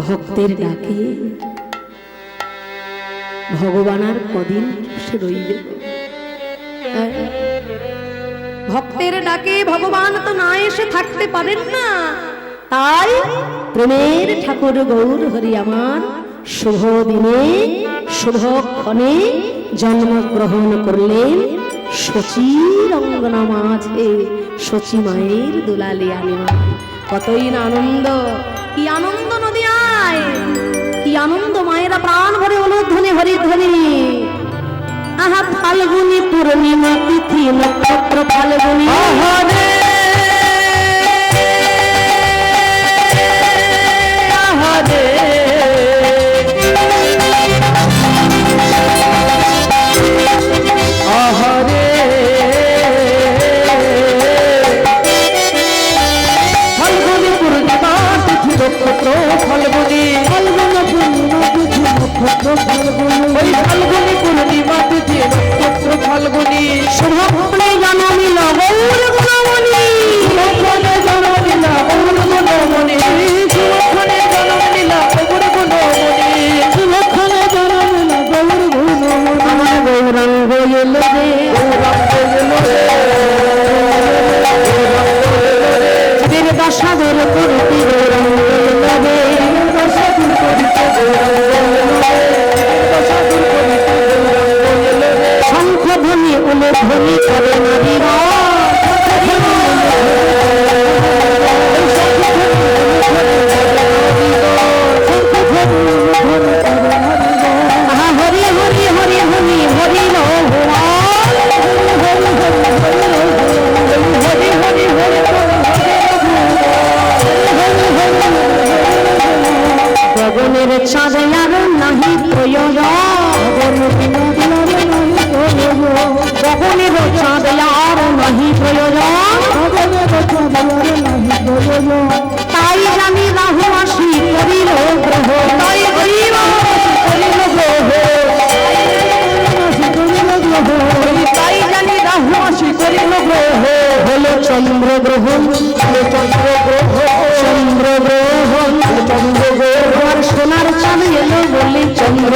ভক্তের ডাকে ভগবান আর কদিন সে রইবে? ভক্তের ডাকে ভগবান তো না এসে থাকতে পারেন না। তাই প্রেমের ঠাকুর গৌর হরি আমার শুভ দিনে শুভক্ষণে জন্মগ্রহণ করলেন শচীর অঙ্গনা মাঝে, শচী মায়ের দুলালে আনিমায়। কতই না আনন্দ, কি আনন্দ নদিয়ায়, কি আনন্দ! মায়েরা প্রাণ ভরে অনুধ্বনি হরিধ্বনি ওই ফাল্গুনি পূর্ণিমা তিথি নক্ষত্র ফাল্গুনি শুভক্ষণে জনমিল গৌর গুণমণি শুভক্ষণে জন্ম নিলা গৌর গুণমণি শুভক্ষণে জন্ম নিলা গৌর গুণমণি শুভক্ষণে জন্ম নিলা গৌর গুণমণি আমার গৌরাঙ্গ এলো রে জীবের দশা দূর করতে গৌরাঙ্গ এলো রে দশা দূর করিতে শঙ্খ ধ্বনি উলধ্বনি করে নারীরা হরি হরি হরি হরি হরি গগনের চাঁদে আর নাহি প্রয়োজন গগনের চাঁদে আর নাহি প্রয়োজন তাই জানি রাহু আসি করিল গ্রহ তাই হরিব তাই জানি রাহু আসি করিল গ্রহ হলো চন্দ্র গ্রহণ চন্দ্র গ্রহণ আমার সোনার চাঁদ এলো বলে চন্দ্র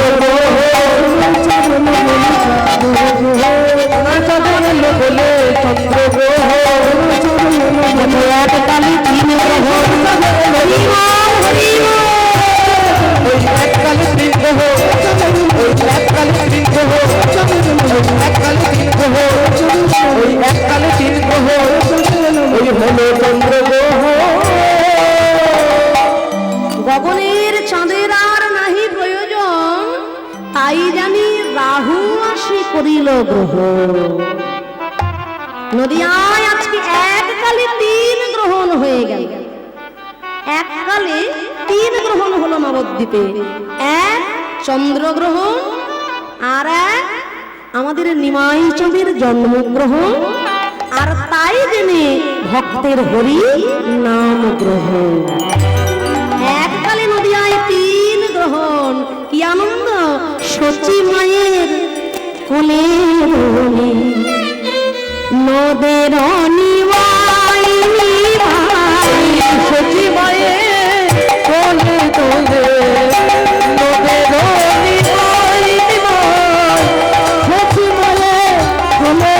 বলে চন্দ্র গ্রহ এক কালী তিন গ্রহ ওই এককালে তিন গ্রহ ওই এককালে তিন গ্রহ এককালে তিন গ্রহ ওই এককালে তিন গ্রহ ওই হলো চন্দ্র গ্রহ গগনের চাঁদের আর নাহি প্রয়োজন তাই জানি রাহু আসি করিল গ্রহ নদিয়ায় আজকে এককালে তিন গ্রহণ হয়ে গেল এককালে তিন গ্রহণ হলো নবদ্বীপে এক চন্দ্রগ্রহণ আর এক আমাদের নিমাই চাঁদের জন্মগ্রহণ আর তাই জেনে ভক্তের হরি নাম গ্রহণ এককালে নদিয়ায় তিন গ্রহণ কি আনন্দ সচি মায়ের কোলে নদের নিমাই সচি মায়ে কোলে তোলে নদের নিমাই নিমাই সচি মায়ে কোলে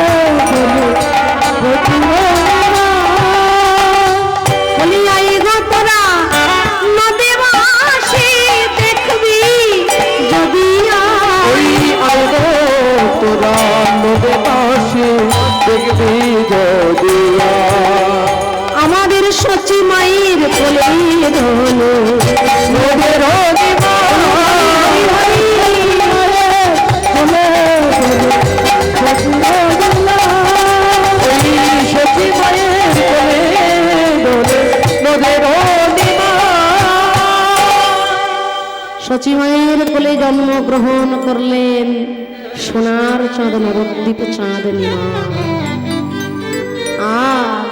তোলে বলিয়াই গো তোরা নদে বাসি দেখবি যদি ওই আলো তোরা নদে আসে দেখবি যদিয়া আমাদের সচি মায়ের কোলে ধন নদের সচি মায়ের কোলে নদের সচি মায়ের কোলে জন্মগ্রহণ করলেন সোনার চাঁদ নবদ্বীপ চাঁদ নিমা আর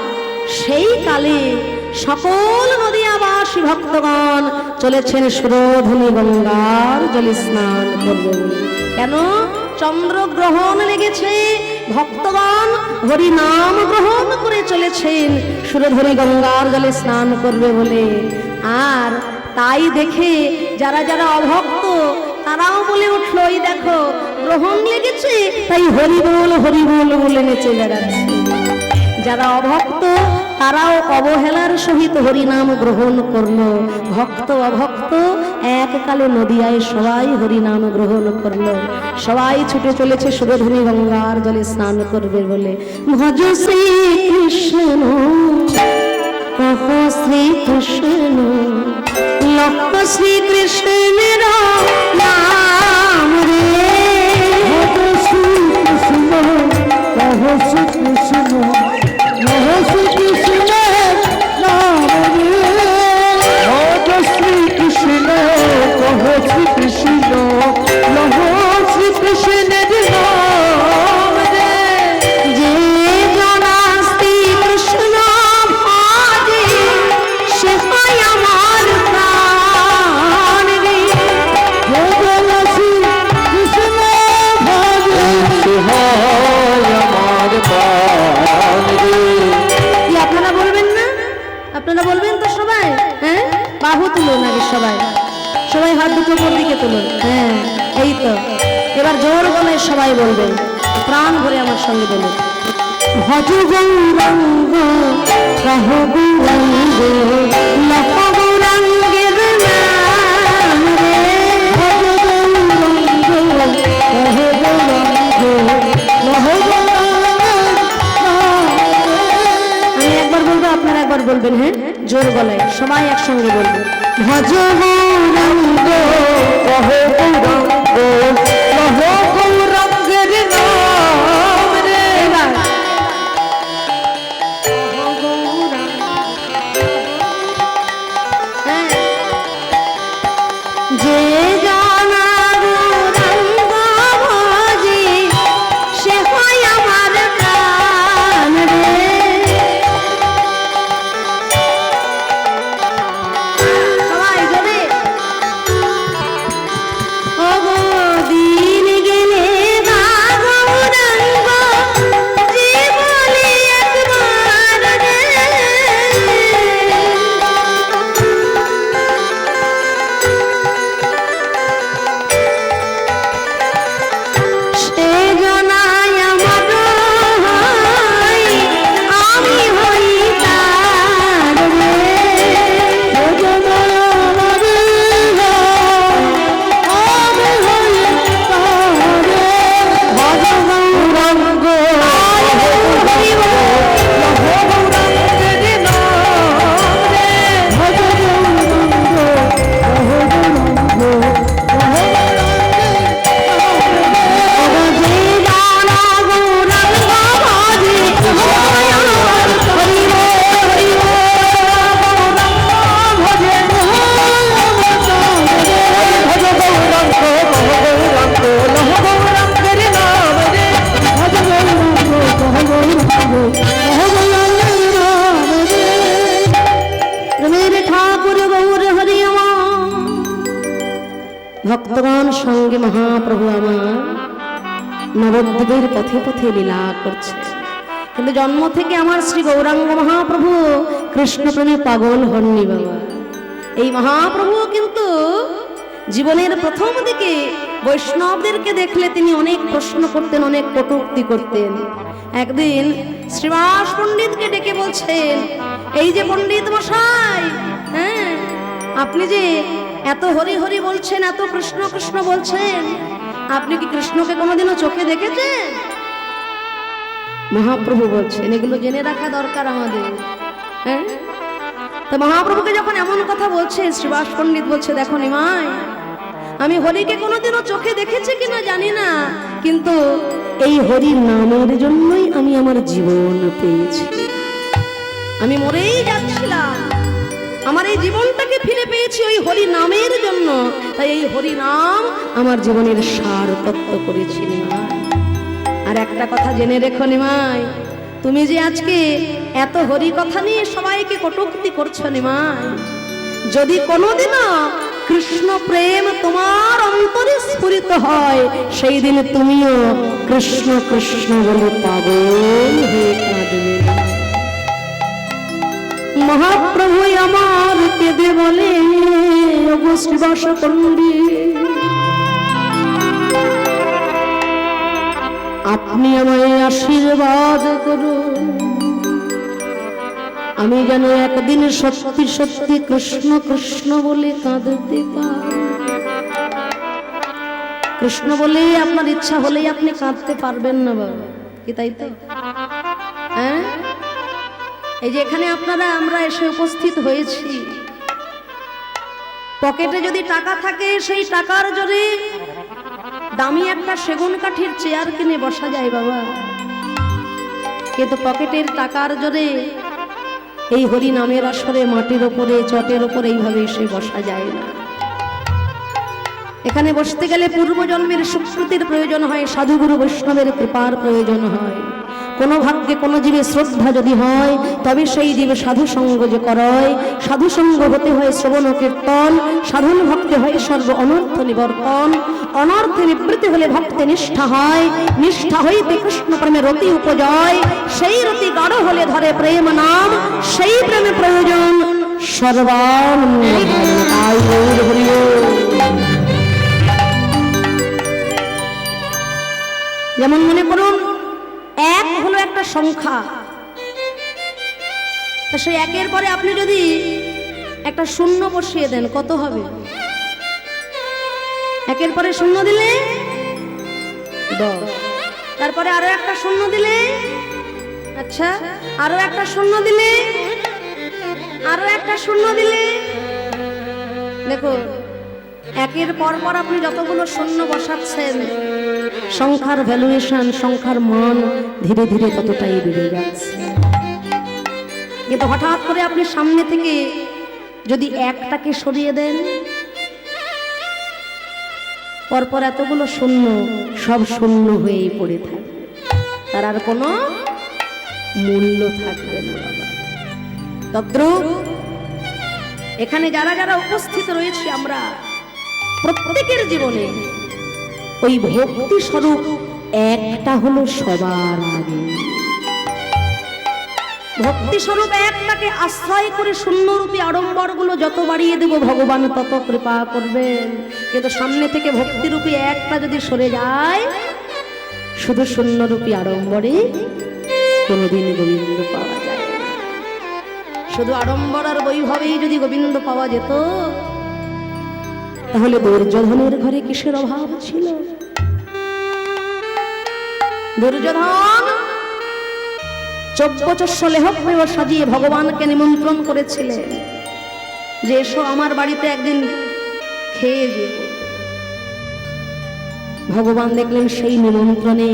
সেই কালে সকল নদিয়াবাসী ভক্তগণ চলেছেন সুরধনী গঙ্গার জলে স্নান করবেন কেন চন্দ্রগ্রহণ লেগেছে ভক্তগণ হরি নাম গ্রহণ করে চলেছেন সুরধনী গঙ্গার জলে স্নান করবে বলে আর তাই দেখে যারা যারা অভক্ত তারাও বলে উঠলো এই দেখো গ্রহণ লেগেছে তাই হরি বল বলে নেচে বেড়াচ্ছে যারা অভক্ত তারাও অবহেলার সহিত হরিনাম গ্রহণ করলো ভক্ত অভক্ত এককালে নদিয়ায় সবাই হরিনাম গ্রহণ করলো সবাই ছুটে চলেছে সুরধনী গঙ্গার জলে স্নান করবে বলে ভজ শ্রী কৃষ্ণ কহ শ্রী কৃষ্ণ লক্ষ শ্রী কৃষ্ণের নাম রে শ্রী কৃষ্ণ কহ শ্রী কৃষ্ণ কহ শ্রী কৃষ্ণের নাম রে শ্রী কৃষ্ণ কহ শ্রী কৃষ্ণ লহ শ্রী কৃষ্ণের নাম রে যে জনা শ্রী কৃষ্ণ ভাজে সে হয় আমার প্রাণ রে যে জনা শ্রী তুলুন আগে সবাই, সবাই হাত দুটো উপর দিকে তুলুন। হ্যাঁ এই তো, এবার জোর গলায় সবাই বলবেন, প্রাণ ভরে আমার সঙ্গে বলুন, ভজ গৌরাঙ্গ কহ গৌরাঙ্গ লহ গৌরাঙ্গের নাম রে, ভজ গৌরাঙ্গ কহ গৌরাঙ্গ লহ গৌরাঙ্গের নাম রে। আমি একবার বলবো, আপনারা একবার বলবেন, হ্যাঁ জোর গলায় সবাই একসঙ্গে বলবেন, ভজ গৌরাঙ্গ কহ গৌরাঙ্গ লহ গৌরাঙ্গের নাম রে। এবার যে জানা গৌরাঙ্গ ভজে সে হয় আমার প্রাণ রে। সবাই জোরে, ও গো দিন গেলে না গৌরাঙ্গ জীবনে একবার রে। সে জনায় আমার হয়, আমি হই তার রে। সে জনায় আমার হয়, আমি হই তার রে। ভজ গৌরাঙ্গ হরি বল, লহ গৌরাঙ্গের নাম রে। ভজ গৌরাঙ্গ লহ গৌরাঙ্গ লহ ঠাকুর গৌর হরি আমার ভক্তগণ সঙ্গে মহাপ্রভু আমার নবদ্বীপের পথে পথে লীলা করছে, কিন্তু জন্ম থেকে আমার শ্রী গৌরাঙ্গ মহাপ্রভু কৃষ্ণপ্রেমে পাগল হননি বাবা। এই মহাপ্রভু কিন্তু জীবনের প্রথম দিকে বৈষ্ণবদেরকে দেখলে তিনি অনেক প্রশ্ন করতেন, অনেক কটূক্তি করতেন। একদিন শ্রীবাস পণ্ডিতকে ডেকে বলছেন, এই যে পণ্ডিত মশাই, হ্যাঁ আপনি যে এত হরি হরি বলছেন, এত কৃষ্ণ কৃষ্ণ বলছেন, আপনি কি কৃষ্ণকে কোনোদিনও চোখে দেখেছেন? মহাপ্রভু বলছেন, এগুলো জেনে রাখা দরকার আমাদের। হ্যাঁ, তো মহাপ্রভুকে যখন এমন কথা বলছে, শ্রীবাস পণ্ডিত বলছে, দেখো নিমাই, আমি হরিকে কোনোদিনও চোখে দেখেছি কিনা জানি না, কিন্তু এই হরির নামের জন্যই আমি আমার জীবন পেয়েছি। আমি মরেই যাচ্ছিলাম, আমার এই জীবনটাকে ফিরে পেয়েছি ওই হরি নামের জন্য, তাই এই হরি নাম আমার জীবনের সারতত্ত্ব করেছি নিমাই। আর একটা কথা জেনে রেখো নিমাই, তুমি যে আজকে এত হরি কথা নিয়ে সবাইকে কটূক্তি করছো নিমাই, যদি কোনোদিনও কৃষ্ণ প্রেম তোমার অন্তরে স্ফুরিত হয়, সেই দিন তুমিও কৃষ্ণ কৃষ্ণ বলে পাগল হয়ে কাঁদবে। মহাপ্রভু আমার কেঁদে বলে, ওগো শ্রীবাস পণ্ডিত, আপনি আমায় আশীর্বাদ করুন, আমি যেন একদিন সত্যি সত্যি কৃষ্ণ কৃষ্ণ বলে কাঁদতে পারি। কৃষ্ণ বলেই আপনার ইচ্ছা হলেই আপনি কাঁদতে পারবেন না বাবা, কি তাই তো? হ্যাঁ, এই যে এখানে আপনারা আমরা এসে উপস্থিত হয়েছি, পকেটে যদি টাকা থাকে সেই টাকার জোরে দামি একটা সেগুন কাঠের চেয়ার কিনে বসা যায় বাবা, কিন্তু পকেটের টাকার জোরে এই হরি নামের আসরে মাটির ওপরে চটের ওপরে এইভাবে এসে বসা যায় না। এখানে বসতে গেলে পূর্বজন্মের সুকৃতির প্রয়োজন হয়, সাধুগুরু বৈষ্ণবের কৃপার প্রয়োজন হয়। কোনো ভাগ্যে কোনো জীবে শ্রদ্ধা যদি হয়, তবে সেই জীবে সাধু সঙ্গ যে করয়, সাধু সঙ্গ হতে হয় শ্রবণ কীর্তন, সাধন ভক্তি হয় সর্ব অনর্থ নিবর্তন, অনর্থে নিবৃত্তি হলে ভক্তি নিষ্ঠা হয়, নিষ্ঠা হইতে কৃষ্ণ প্রেমে রতি উপজয়, সেই রতি গাঢ় হলে ধরে প্রেম নাম, সেই প্রেমে প্রয়োজন সর্বানন্দ। আই গৌর হরি বল। যেমন মনে করুন এক হলো একটা সংখ্যা, তা সেই একের পরে আপনি যদি একটা শূন্য বসিয়ে দেন কত হবে? একের পরে শূন্য দিলে 10, তারপরে আরো একটা শূন্য দিলে, আচ্ছা আরো একটা শূন্য দিলে, আরো একটা শূন্য দিলে, দেখুন একের পর পর আপনি যতগুলো শূন্য বসাচ্ছেন সংখ্যার ভ্যালুয়েশন, সংখ্যার মান ধীরে ধীরে ততটাই বেড়ে যাচ্ছে। কিন্তু হঠাৎ করে আপনি সামনে থেকে যদি একটাকে সরিয়ে দেন, পরপর এতগুলো শূন্য সব শূন্য হয়েই পড়ে থাকবে, তার আর কোনো মূল্য থাকবে না বাবা। তদ্রূপ এখানে যারা যারা উপস্থিত রয়েছে আমরা প্রত্যেকের জীবনে ওই ভক্তি স্বরূপ একটা হলো সবার আগে। ভক্তি স্বরূপ একটাকে আশ্রয় করে শূন্যরূপী আড়ম্বর গুলো যত বাড়িয়ে দেব ভগবান তত কৃপা করবেন। কিন্তু সামনে থেকে ভক্তিরূপী একটা যদি সরে যায়, শুধু শূন্যরূপী আড়ম্বরে কোনোদিন গোবিন্দ পাওয়া যায় না। শুধু আড়ম্বর আর বৈভবেই যদি গোবিন্দ পাওয়া যেত, তাহলে দুর্যোধনের ঘরে কিসের অভাব ছিল? দুর্যোধন 14 লেহব্যয় সাজিয়ে ভগবানকে নিমন্ত্রণ করেছিলেন যে এসো আমার বাড়িতে একদিন খেয়ে যেও। ভগবান দেখলেন সেই নিমন্ত্রণে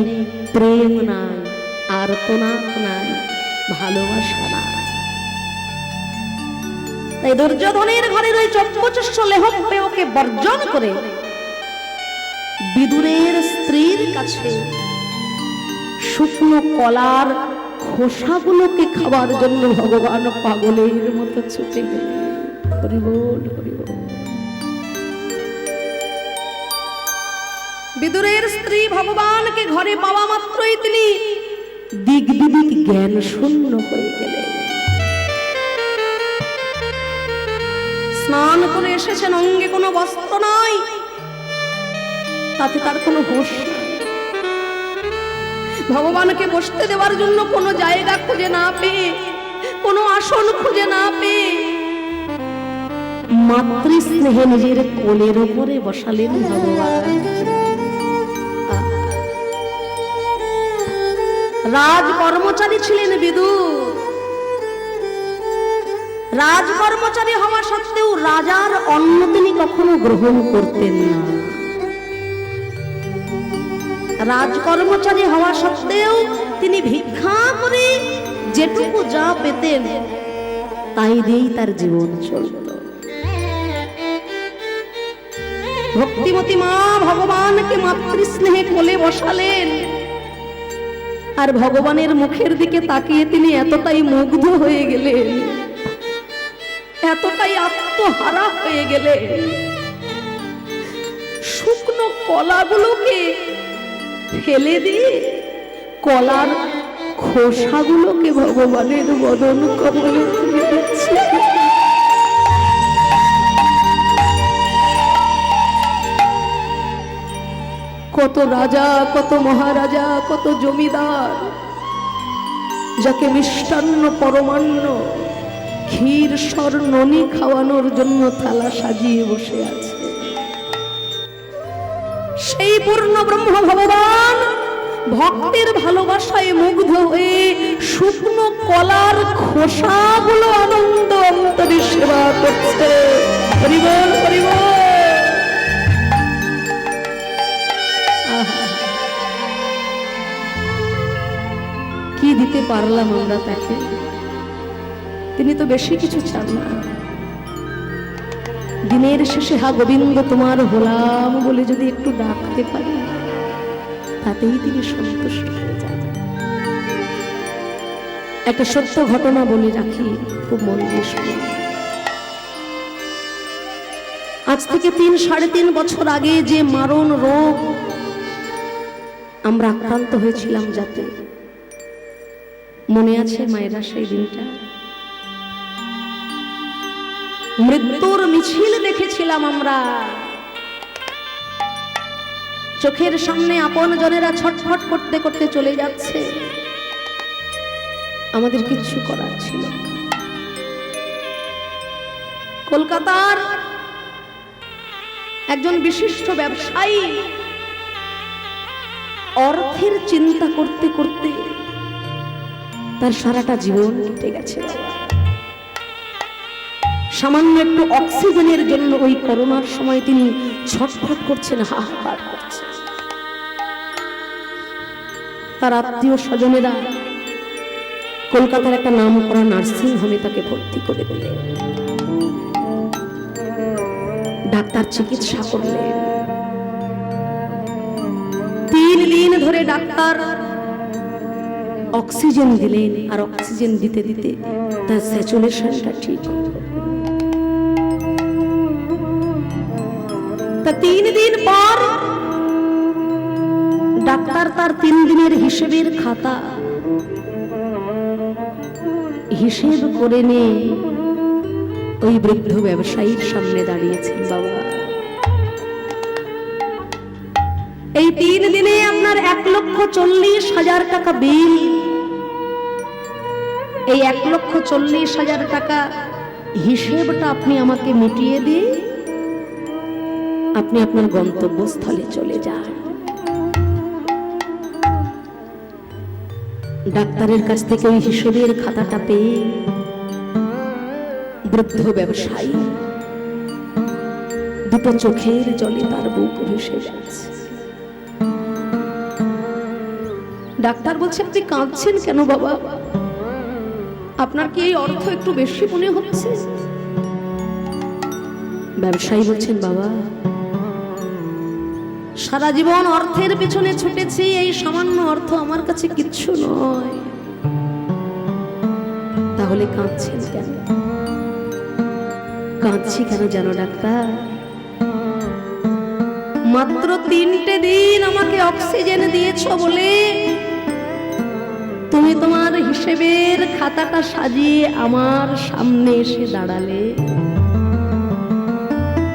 প্রেম নাই, আর্তনাদ নাই, ভালোবাসা নাই। তাই দুর্যোধনের ঘরের ওই 14 লেহব্যয়কে বর্জন করে বিদুরের স্ত্রীর কাছে শুকনো কলার খোসাগুলোকে খাবার জন্য ভগবান পাগলের মতো ছুটে গেলেন। হরি বল, হরি বল। বিদুরের স্ত্রী ভগবানকে ঘরে পাওয়া মাত্রই তিনি দিক বিদিক জ্ঞান শূন্য হয়ে গেলেন। স্নান করে এসেছেন, অঙ্গে কোনো বস্ত্র নাই, তাতে তার কোনো হোশ নাই। ভগবানকে বসতে দেওয়ার জন্য কোনো জায়গা খুঁজে না পেয়ে, কোনো আসন খুঁজে না পেয়ে মাতৃস্নেহে নিজের কোলের উপরে বসালেন ভগবান। রাজ কর্মচারী ছিলেন বিদুর। রাজ কর্মচারী হওয়া সত্ত্বেও রাজার অন্ন তিনি কখনো গ্রহণ করতেন না। রাজ কর্মচারী হওয়া সত্ত্বেও তিনি ভিক্ষা করে যেটুকু যা পেতেন তাই দিয়েই তার জীবন চলত। ভক্তিমতী মা ভগবানকে মাতৃস্নেহে কোলে বসালেন, আর ভগবানের মুখের দিকে তাকিয়ে তিনি এতটাই মুগ্ধ হয়ে গেলেন, এতটাই আত্মহারা হয়ে গেলেন, শুকনো কলাগুলোকে ফেলে দিয়ে কলার খোসাগুলোকে ভগবানের বদন কমলে তুলে দিচ্ছে। কত রাজা, কত মহারাজা, কত জমিদার যাকে মিষ্টান্ন পরমান্ন ক্ষীর সর ননি খাওয়ানোর জন্য থালা সাজিয়ে বসে আছে, সেই পূর্ণ ব্রহ্ম ভগবান ভক্তের ভালোবাসায় মুগ্ধ হয়ে শুকনো কলার খোসাগুলো আনন্দ অন্তরে সেবা করছে। হরি বল, হরি বল। কি দিতে পারলাম আমরা তাকে? তিনি তো বেশি কিছু চান না। দিনের শেষে হা গোবিন্দ তোমার হলাম বলে যদি একটু ডাকতে পারি, তাতেই তিনি সন্তুষ্ট হয়ে যান। একটা সত্য ঘটনা বলে রাখি, খুব মন দিয়ে শুনুন। আজ থেকে 3-3.5 বছর আগে যে মারণ রোগ আমরা আক্রান্ত হয়েছিলাম, যাতে মনে আছে মায়েরা সেই দিনটা? মৃত্যুর মিছিল দেখেছিলাম আমরা। চোখের সামনে আপন জনেরা ছটফট করতে করতে চলে যাচ্ছে, আমাদের কিচ্ছু করার ছিল না। কলকাতার একজন বিশিষ্ট ব্যবসায়ী অর্থের চিন্তা করতে করতে তার সারাটা জীবন কেটে গেছে বাবা। সামান্য একটু অক্সিজেনের জন্য ওই করোনার সময় তিনি ছটফট করছেন, হাহাকার করছেন। তার আত্মীয় স্বজনেরা কলকাতার একটা নামকরা নার্সিং হোমে তাকে ভর্তি করে দিলেন। ডাক্তার চিকিৎসা করলেন। 3 দিন ধরে ডাক্তার অক্সিজেন দিলেন, আর অক্সিজেন দিতে দিতে তার স্যাচুরেশনটা ঠিক হলো। তা 3 দিন পর ডাক্তার তার 3 দিনের হিসেবের খাতা হিসেব করে নিয়ে ওই বৃদ্ধ ব্যবসায়ীর সামনে দাঁড়িয়েছেন। বাবা, এই 3 দিনে আপনার 1,40,000 টাকা বিল। এই 1,40,000 টাকা হিসেবটা আপনি আমাকে মিটিয়ে দিয়ে আপনি আপনার গন্তব্যস্থলে চলে যান। ডাক্তারের কাছ থেকে ওই হিসেবের খাতাটা পেয়ে বৃদ্ধ ব্যবসায়ী দুটো চোখের জলে তার বুক ভেসে যাচ্ছে। ডাক্তার বলছে, আপনি কাঁদছেন কেন বাবা? আপনার কি এই অর্থ একটু বেশি মনে হচ্ছে? ব্যবসায়ী বলছেন, বাবা, সারা জীবন অর্থের পিছনে ছুটেছি, এই সামান্য অর্থ আমার কাছে কিচ্ছু নয়। তাহলে কাঁদছেন কেন? কাঁদছি কেন জানো ডাক্তার? মাত্র 3টে দিন আমাকে অক্সিজেন দিয়েছ বলে তুমি তোমার হিসেবের খাতাটা সাজিয়ে আমার সামনে এসে দাঁড়ালে।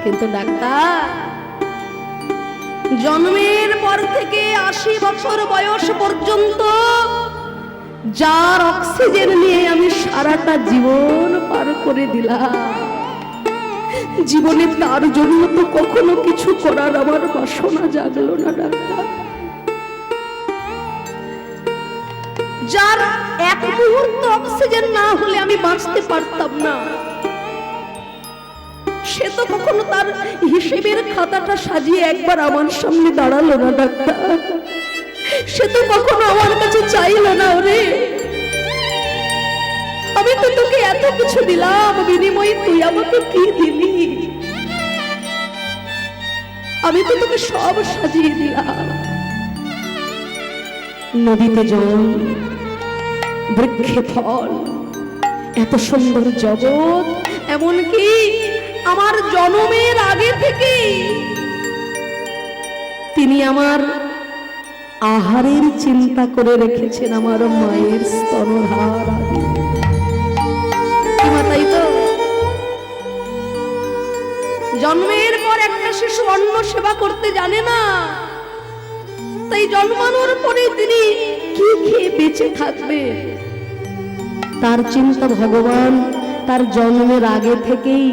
কিন্তু ডাক্তার, জন্মের পর থেকে 80 বছর বয়স পর্যন্ত যার অক্সিজেন নিয়ে আমি সারাটা জীবন পার করে দিলাম, জীবনে তার জন্য তো কখনো কিছু করার আমার বাসনা জাগলো না ডাক্তার। যার 1 মুহূর্ত অক্সিজেন না হলে আমি বাঁচতে পারতাম না, সে তো কখনো তার হিসেবের খাতাটা সাজিয়ে একবার আমার সামনে দাঁড়ালো না ডাক্তার। সে তো কখনো আমার কাছে চাইলো না, ওরে আমি তো তোকে এত কিছু দিলাম, বিনিময়ে তুই আমাকে কি দিলি? আমি তো তোকে সব সাজিয়ে দিলাম। নদীতে জল, বৃক্ষে ফল, এত সুন্দর জগৎ, এমনকি আমার জন্মের আগে থেকে তিনি আমার আহারের চিন্তা করে রেখেছেন, আমার মায়ের স্তনহার আদি। তাই তো জন্মের পর একটা শিশু অন্ন সেবা করতে জানে না, তাই জন্মানোর পরে তিনি কি খেয়ে বেঁচে থাকবে তার চিন্তা ভগবান তার জন্মের আগে থেকেই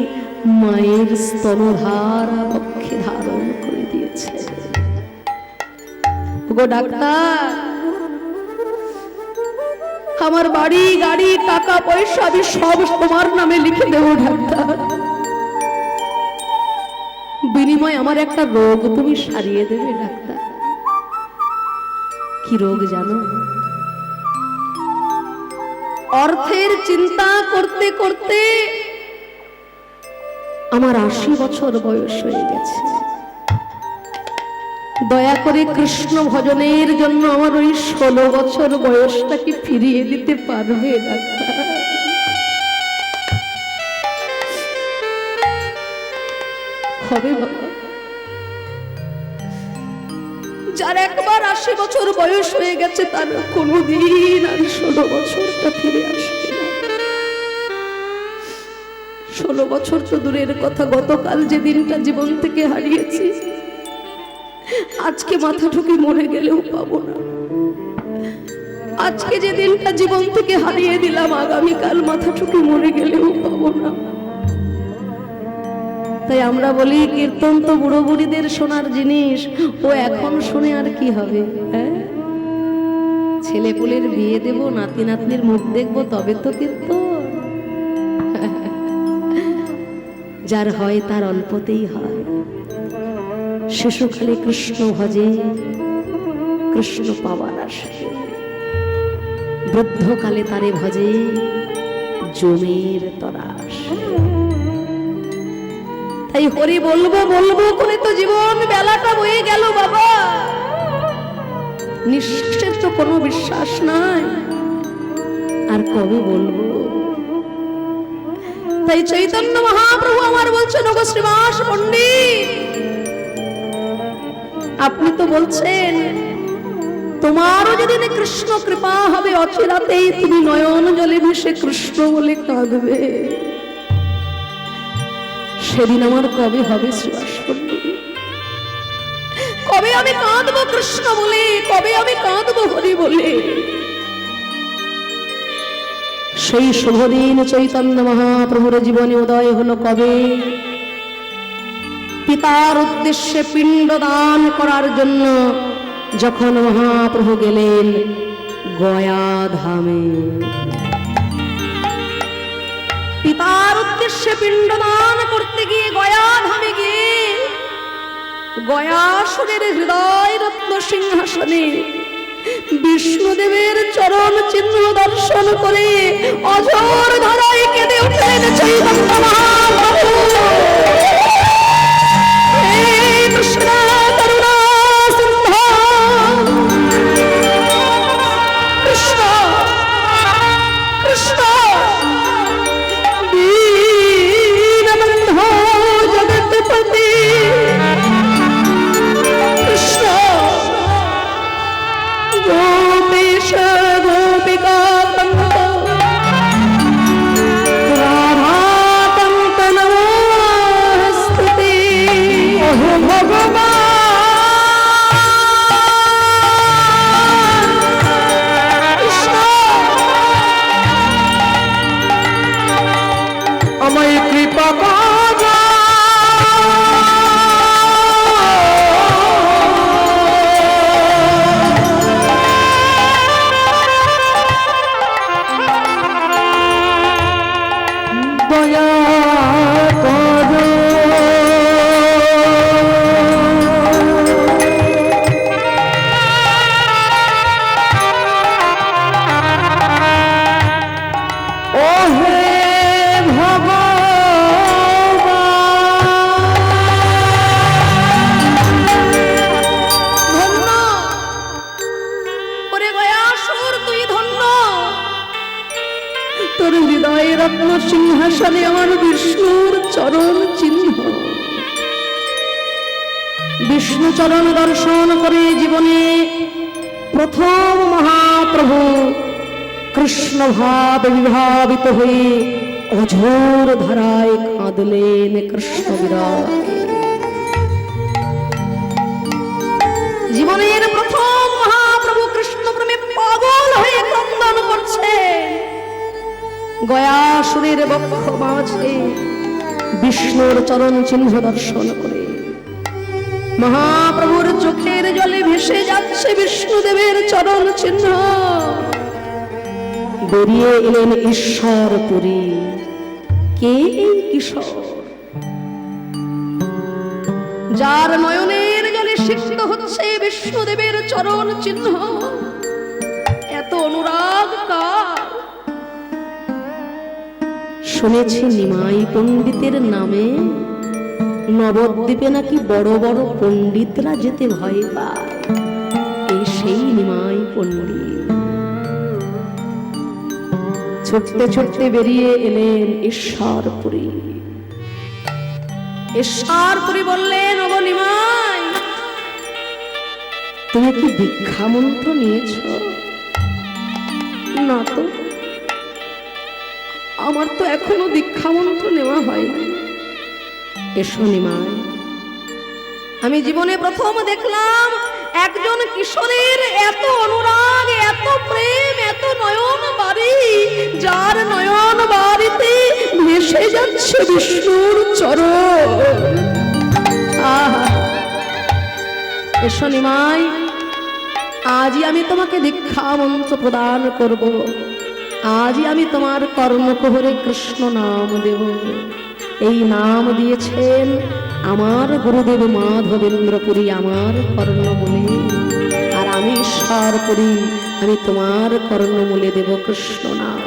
মায়ের স্তনধার বক্ষে ধারণ করে দিয়েছে। গো ডাক্তার, আমার বাড়ি গাড়ি টাকা পয়সা আমি সব তোমার নামে লিখে দেবো ডাক্তার, বিনিময়ে আমার একটা রোগ তুমি সারিয়ে দেবে ডাক্তার। কি রোগ জানো? অর্থের চিন্তা করতে করতে আমার 80 বছর বয়স হয়ে গেছে। দয়া করে কৃষ্ণ ভজনের জন্য আমার ওই 16 বছর বয়সটা কি ফিরিয়ে দিতে পারবে ডাক্তার? হবে বাবা? যার একবার 80 বছর বয়স হয়ে গেছে তার কোনোদিন আর 16 বছরটা ফিরে আসবে না। 16 বছর তো দূরের কথা, গতকাল যে দিনটা জীবন থেকে হারিয়েছি, আজকে মাথা ঠুকে মরে গেলেও পাবো না। আজকে যে দিনটা জীবন থেকে হারিয়ে দিলাম, আগামীকাল মাথা ঠুকে মরে গেলেও পাবো না। তাই আমরা বলি কীর্তন তো বুড়ো বুড়িদের শোনার জিনিস, ও এখন শুনে আর কি হবে? হ্যাঁ, ছেলে পুলের বিয়ে দেব, নাতি নাতনির মুখ দেখবো, তবে তো কীর্তন। যার হয় তার অল্পতেই হয়। শিশুকালে কৃষ্ণ ভজে, কৃষ্ণ পাওয়ার আসে, বৃদ্ধকালে তারে ভজে, জমির তরাস। তাই হরি বলবো বলবো করে তো জীবন বেলাটা বয়ে গেল বাবা, নিঃশ্বাসের তো কোনো বিশ্বাস নাই, আর কবে বলবো? তাই চৈতন্য মহাপ্রভু আমার বলছেন, ওগো শ্রীবাস পণ্ডিত, আপনি তো বলছেন তোমারও যেদিন কৃষ্ণ কৃপা হবে, অচিরাতেই তুমি নয়ন জলে ভেসে কৃষ্ণ বলে কাঁদবে। সেদিন আমার কবে হবে শ্রীবাস পণ্ডিত? কবে আমি কাঁদবো কৃষ্ণ বলে? কবে আমি কাঁদবো হরি বলে? সেই শুভদিন চৈতন্য মহাপ্রভুর জীবনে উদয় হলো কবে? পিতার উদ্দেশ্যে পিণ্ড দান করার জন্য যখন মহাপ্রভু গেলেন গয়া ধামে। পিতার উদ্দেশ্যে পিণ্ড দান করতে গিয়ে গয়া ধামে গিয়ে গয়াসুরের হৃদয় রত্ন সিংহাসনে বিষ্ণুদেবের চরণ চিহ্ন দর্শন করে অঝোর ধারায় কেঁদে উঠলেন চৈতন্য মহাপ্রভু। হে কৃষ্ণ করুণা সিন্ধু, কৃষ্ণ কৃষ্ণ দীনবন্ধো জগৎপতি, কৃষ্ণ গোপেশ গোপিকা কান্ত, রাধাকান্ত নমস্তুতে। ওহ ভগবান কৃষ্ণ, আমায় কৃপা করো, দয়া করো। ও হে ধন্য ওরে গয়াসুর, তুই ধন্য। তোর হৃদয় রত্ন সিংহাসনে আমার বিষ্ণুর চরণ চিহ্ন। বিষ্ণু চরণ দর্শন করে জীবনে প্রথম মহাপ্রভু কৃষ্ণ ভাব বিভাবিত হয়ে অঝোর ধারায় কাঁদলেন কৃষ্ণ বিরহে। জীবনের প্রথম মহাপ্রভু কৃষ্ণ প্রেমে পাগল হয়ে ক্রন্দন করছে। গয়াসুরের বক্ষ মাঝে বিষ্ণুর চরণ চিহ্ন দর্শন করে মহাপ্রভুর চোখের জলে ভেসে যাচ্ছে বিষ্ণুদেবের চরণ চিহ্ন। বেরিয়ে এলেন ঈশ্বরপুরী। কে এই কিশোর, যার নয়নের জলে সিক্ত হচ্ছে বিষ্ণুদেবের চরণ চিহ্ন? এত অনুরাগ কার? শুনেছি নিমাই পণ্ডিতের নামে নবদ্বীপে নাকি বড় বড় পণ্ডিতরা যেতে ভয় পায়। এই সেই নিমাই পণ্ডিত। ছুটতে ছুটতে বেরিয়ে এলেন ঈশ্বরপুরী। ঈশ্বরপুরী বললেন, ওগো নিমাই, তুমি কি দীক্ষা মন্ত্র নিয়েছ? না তো, আমার তো এখনো দীক্ষামন্ত্র নেওয়া হয়নি। এসো নিমাই, আমি জীবনে প্রথম দেখলাম একজন কিশোরের এত অনুরাগ, এত প্রেম, এত নয়ন বাড়ি, যার নয়ন বাড়িতে ভেসে যাচ্ছে বিষ্ণুর চরণ। আহা, এসো নিমাই, আজই আমি তোমাকে দীক্ষা মন্ত্র প্রদান করব। আজই আমি তোমার কর্ণকুহরে কৃষ্ণ নাম দেব। এই নাম দিয়েছেন আমার গুরুদেব মাধবেন্দ্রপুরী আমার কর্ণমূলে, আর আমি ঈশ্বরপুরী, আমি তোমার কর্ণমূলে দেব কৃষ্ণ নাম।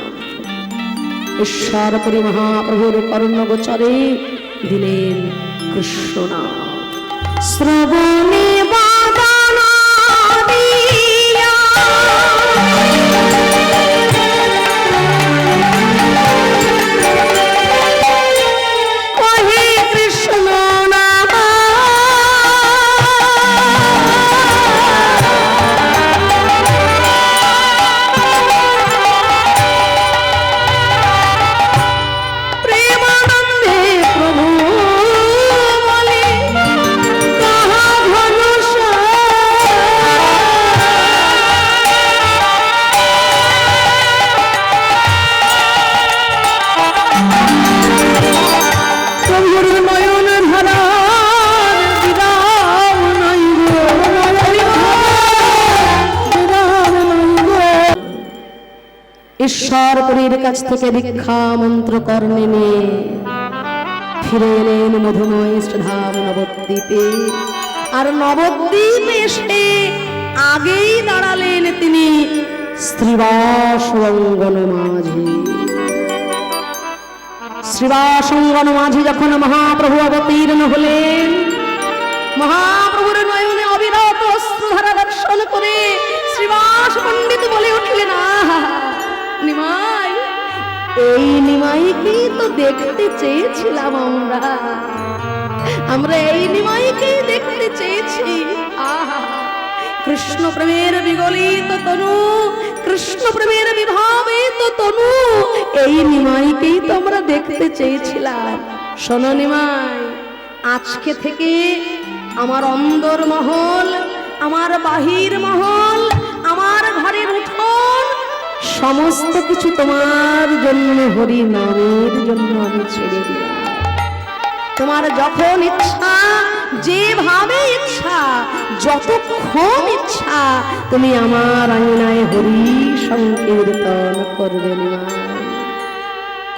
ঈশ্বরপুরী মহাপ্রভুর কর্ণগোচরে দিলেন কৃষ্ণ নাম। শ্রবণে বাদানা দিয়া কহে কৃষ্ণ নাম, প্রেমানন্দে প্রভু বলে কাহা ভরসা। প্রভুর নয়ন ধারার বিরাম নাই গো, বিরাম নাই গো। ঈশ্বরপুরীর কাছ থেকে দীক্ষা মন্ত্র কর্ণে নিয়ে ফিরে এলেন মধুময় শ্রীধাম নবদ্বীপে। আর নবদ্বীপে এসে আগেই দাঁড়ালেন তিনি শ্রীবাস অঙ্গন মাঝে। শ্রীবাস অঙ্গন মাঝে যখন মহাপ্রভু অবতীর্ণ হলেন, মহাপ্রভুর নয়নে অবিরত অশ্রুধারা দর্শন করে শ্রীবাস পণ্ডিত বলে উঠলেন, আহা নিমাই, এই নিমাইকেই তো দেখতে চেয়েছিলাম আমরা এই নিমাইকেই দেখতে চেয়েছি। আহা, কৃষ্ণ প্রেমের বিগলিত তনু, কৃষ্ণ প্রেমের বিভাবিত তনু, এই নিমাইকেই তো আমরা দেখতে চেয়েছিলাম। শোনো নিমাই, আজকে থেকে আমার অন্দর মহল, আমার বাহির মহল, আমার ঘরের উঠোন, সমস্ত কিছু তোমার জন্য, হরি নামের জন্য আমি ছেড়ে দিলাম। তোমার যখন ইচ্ছা, যেভাবে ইচ্ছা, যতক্ষণ ইচ্ছা, তুমি আমার আঙিনায় হরি সংকীর্তন করবে নিমাই।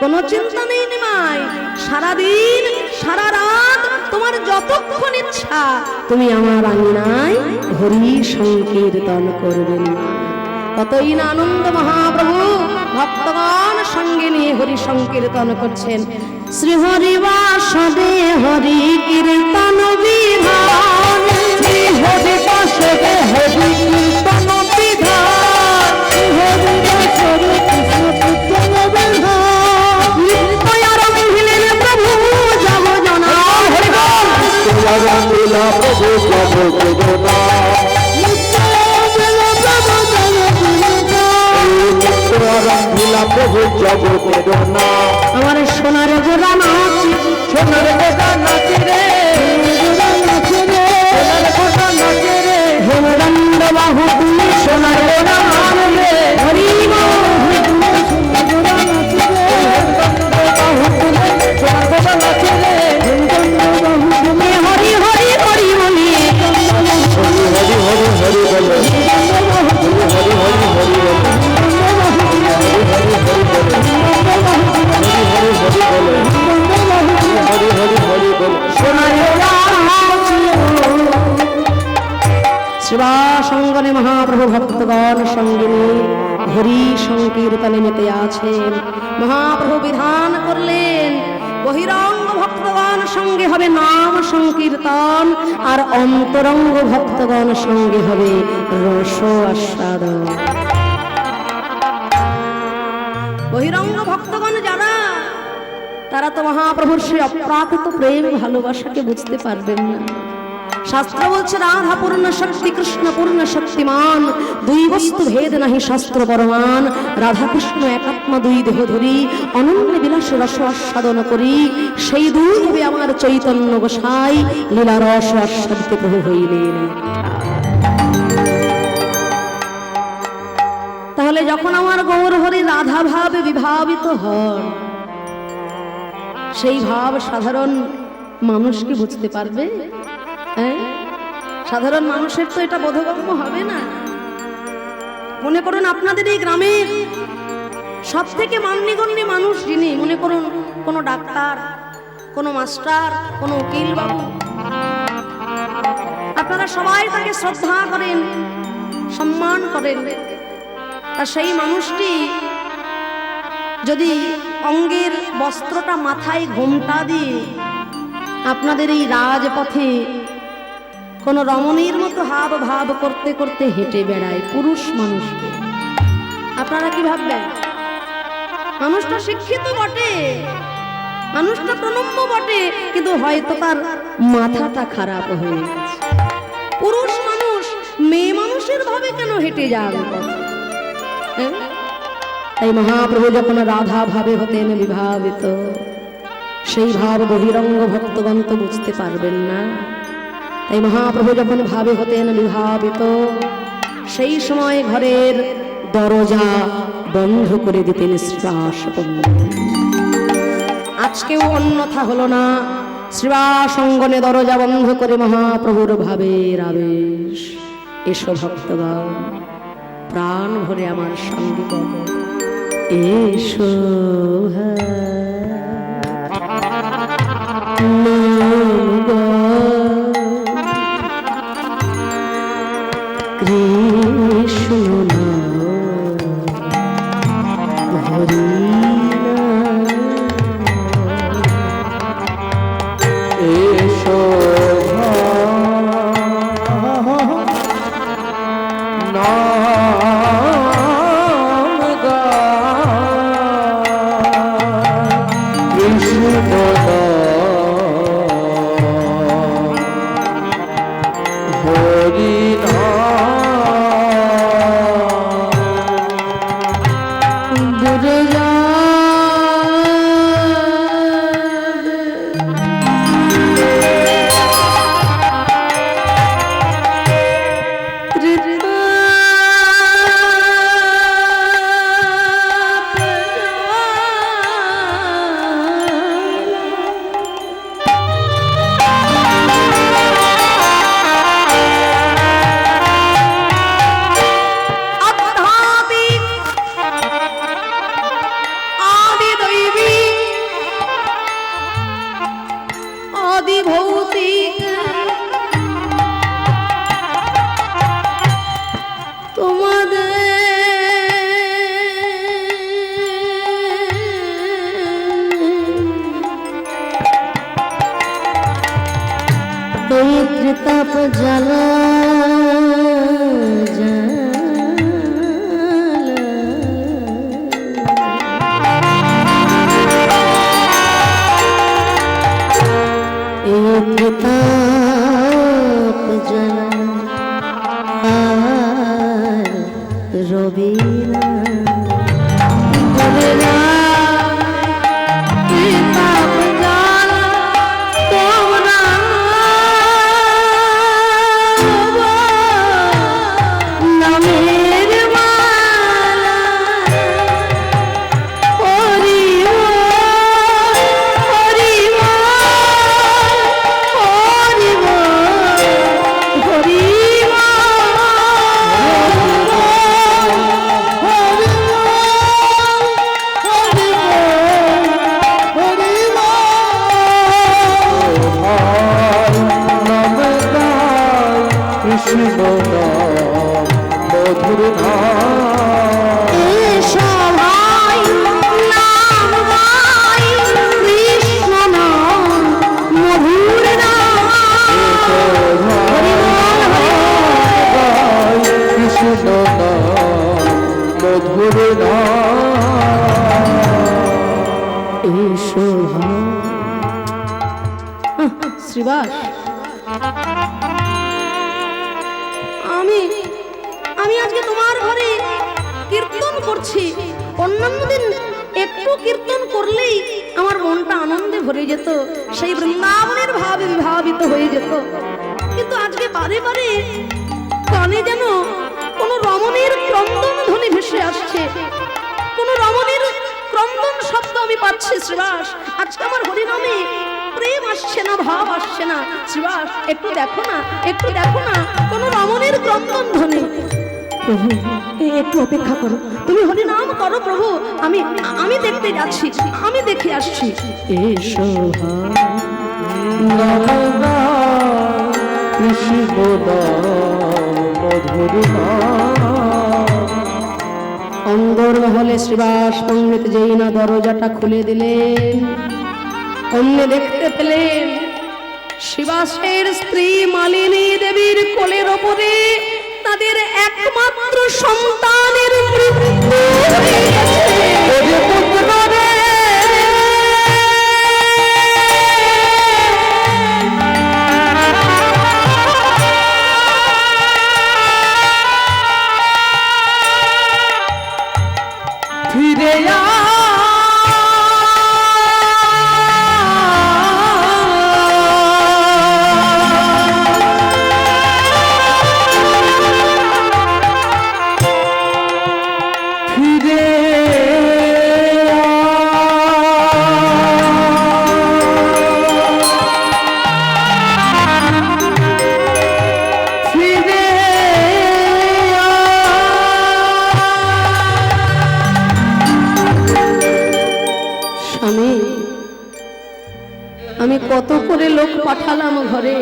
কোনো চিন্তা নেই নিমাই, সারাদিন সারা রাত তোমার যতক্ষণ ইচ্ছা তুমি আমার আঙিনায় হরি সংকীর্তন করবে নিমাই। কতই না আনন্দ মহাপ্রভু ভক্তগণ সঙ্গে নিয়ে হরি সংকীর্তন করছেন। শ্রী হরি বাসদে হরি কীর্তন বিধান, শ্রী হরি বাসদে হরি কীর্তন বিধান, হরি বাসদে কৃষ্ণ কীর্তন বিধান। নিত্যয়ারম্ভিলেন প্রভু যাব জনা, হরি বল নিত্যয়ারম্ভিলা প্রভু যাব জনা, প্রভু জগতের না। আমার সোনার গোড়া নাচ, সোনার গোড়া নাচ রে, সোনার গোড়া নাচ রে, হেমদণ্ড বাহু তুমি সোনার গোড়া নাচ রে, হরি হরি হরি হরি বলি, হরি হরি হরি হরি বলে, হরি হরি হরি বলে, শ্রীবাসঙ্গনে মহাপ্রভু ভক্তগণ সঙ্গিনী হরি সংকীর্তনে মেতে আছেন। মহাপ্রভু বিধান করলেন, বহিরঙ্গ ভক্তগণ সঙ্গে হবে নাম সংকীর্তন, আর অন্তরঙ্গ ভক্তগণ সঙ্গে হবে রস আস্বাদন। বহিরঙ্গ ভক্তগণ যারা, তারা তো মহাপ্রভুর সেই অপ্রাকৃত প্রেম ভালোবাসাকে বুঝতে পারবেন না। শাস্ত্র বলছে রাধা পূর্ণ শক্তি, কৃষ্ণ পূর্ণ শক্তিমান, দুই বস্তু ভেদ নাহি শাস্ত্র পরমান। রাধা কৃষ্ণ একাত্মা দুই দেহ ধরি, অনন্য বিলাস রস আস্বাদন করি, সেই দুই হবে আমার চৈতন্য গোসাই, লীলা রস আস্বাদিতে প্রভু হইলেন। তাহলে যখন আমার গৌর হরি রাধা ভাবে বিভাবিত হন, সেই ভাব সাধারণ মানুষ কি বুঝতে পারবে? হ্যাঁ, সাধারণ মানুষের তো এটা বোধগম্য হবে না। মনে করুন আপনাদের এই গ্রামের সব থেকে মান্যগণ্য মানুষ যিনি, মনে করুন কোনো ডাক্তার, কোনো মাস্টার, কোনো উকিল বাবু, আপনারা সবাই তাকে শ্রদ্ধা করেন, সম্মান করেন। আর সেই মানুষটি যদি অঙ্গের বস্ত্রটা মাথায় ঘোমটা দিয়ে আপনাদের এই রাজপথে কোন রমণীর মতো হাব ভাব করতে করতে হেঁটে বেড়ায় পুরুষ মানুষকে, আপনারা কি ভাববেন? মানুষটা শিক্ষিত বটে, মানুষটা প্রণম্য বটে, কিন্তু হয়তো তার মাথাটা খারাপ হয়ে গেছে। পুরুষ মানুষ মেয়ে মানুষের ভাবে কেন হেঁটে যাবে? তাই মহাপ্রভু যখন রাধা ভাবে হতেন বিভাবিত, সেই ভাব বহিরঙ্গ ভক্তগণ তো বুঝতে পারবেন না। তাই মহাপ্রভু যখন ভাবে হতেন বিভাবিত, সেই সময় ঘরের দরজা বন্ধ করে দিতেন শ্রীবাস পণ্ডিত। আজকেও অন্যথা হলো না, শ্রীবাস অঙ্গনে দরজা বন্ধ করে মহাপ্রভুর ভাবের আবেশ। এসো ভক্তগণ, প্রাণ ভরে আমার সঙ্গে বলো এসো। কৃষ্ণ হরি এসো তাপ জ্বালা রবিনা শ্রীবাস আমি আজকে তোমার ঘরে কীর্তন করছি। অন্যান্য দিন একটু কীর্তন করলেই আমার মনটা আনন্দে ভরে যেত, সেই বৃন্দাবনের ভাবে বিভাবিত হয়ে যেত। কিন্তু আজকে বারে বারে কানে যেন কোন রমণীর ক্রন্দন ধ্বনি ভেসে আসছে, কোন রমণীর ক্রন্দন শব্দ আমি পাচ্ছি। শ্রীবাস, আজকে আমার হরিনামে প্রেম আসছে না, ভাব আসছে না। শ্রীবাস, একটু দেখো না, একটু দেখো না, কোন রমণীর ক্রন্দন ধ্বনি। প্রভু, একটু অপেক্ষা করো, তুমি হরিনাম করো প্রভু, আমি আমি দেখতে যাচ্ছি, আমি দেখে আসছি। এসো অন্দর মহলে শ্রীবাস পণ্ডিত যেই না দরজাটা খুলে দিলেন, অন্য দেখতে পেলেন শ্রীবাসের স্ত্রী মালিনী দেবীর কোলের ওপরে তাদের একমাত্র সন্তানের মৃত্যু হয়ে গেছে। ফিরে আমি কত করে লোক পাঠালাম ঘরে,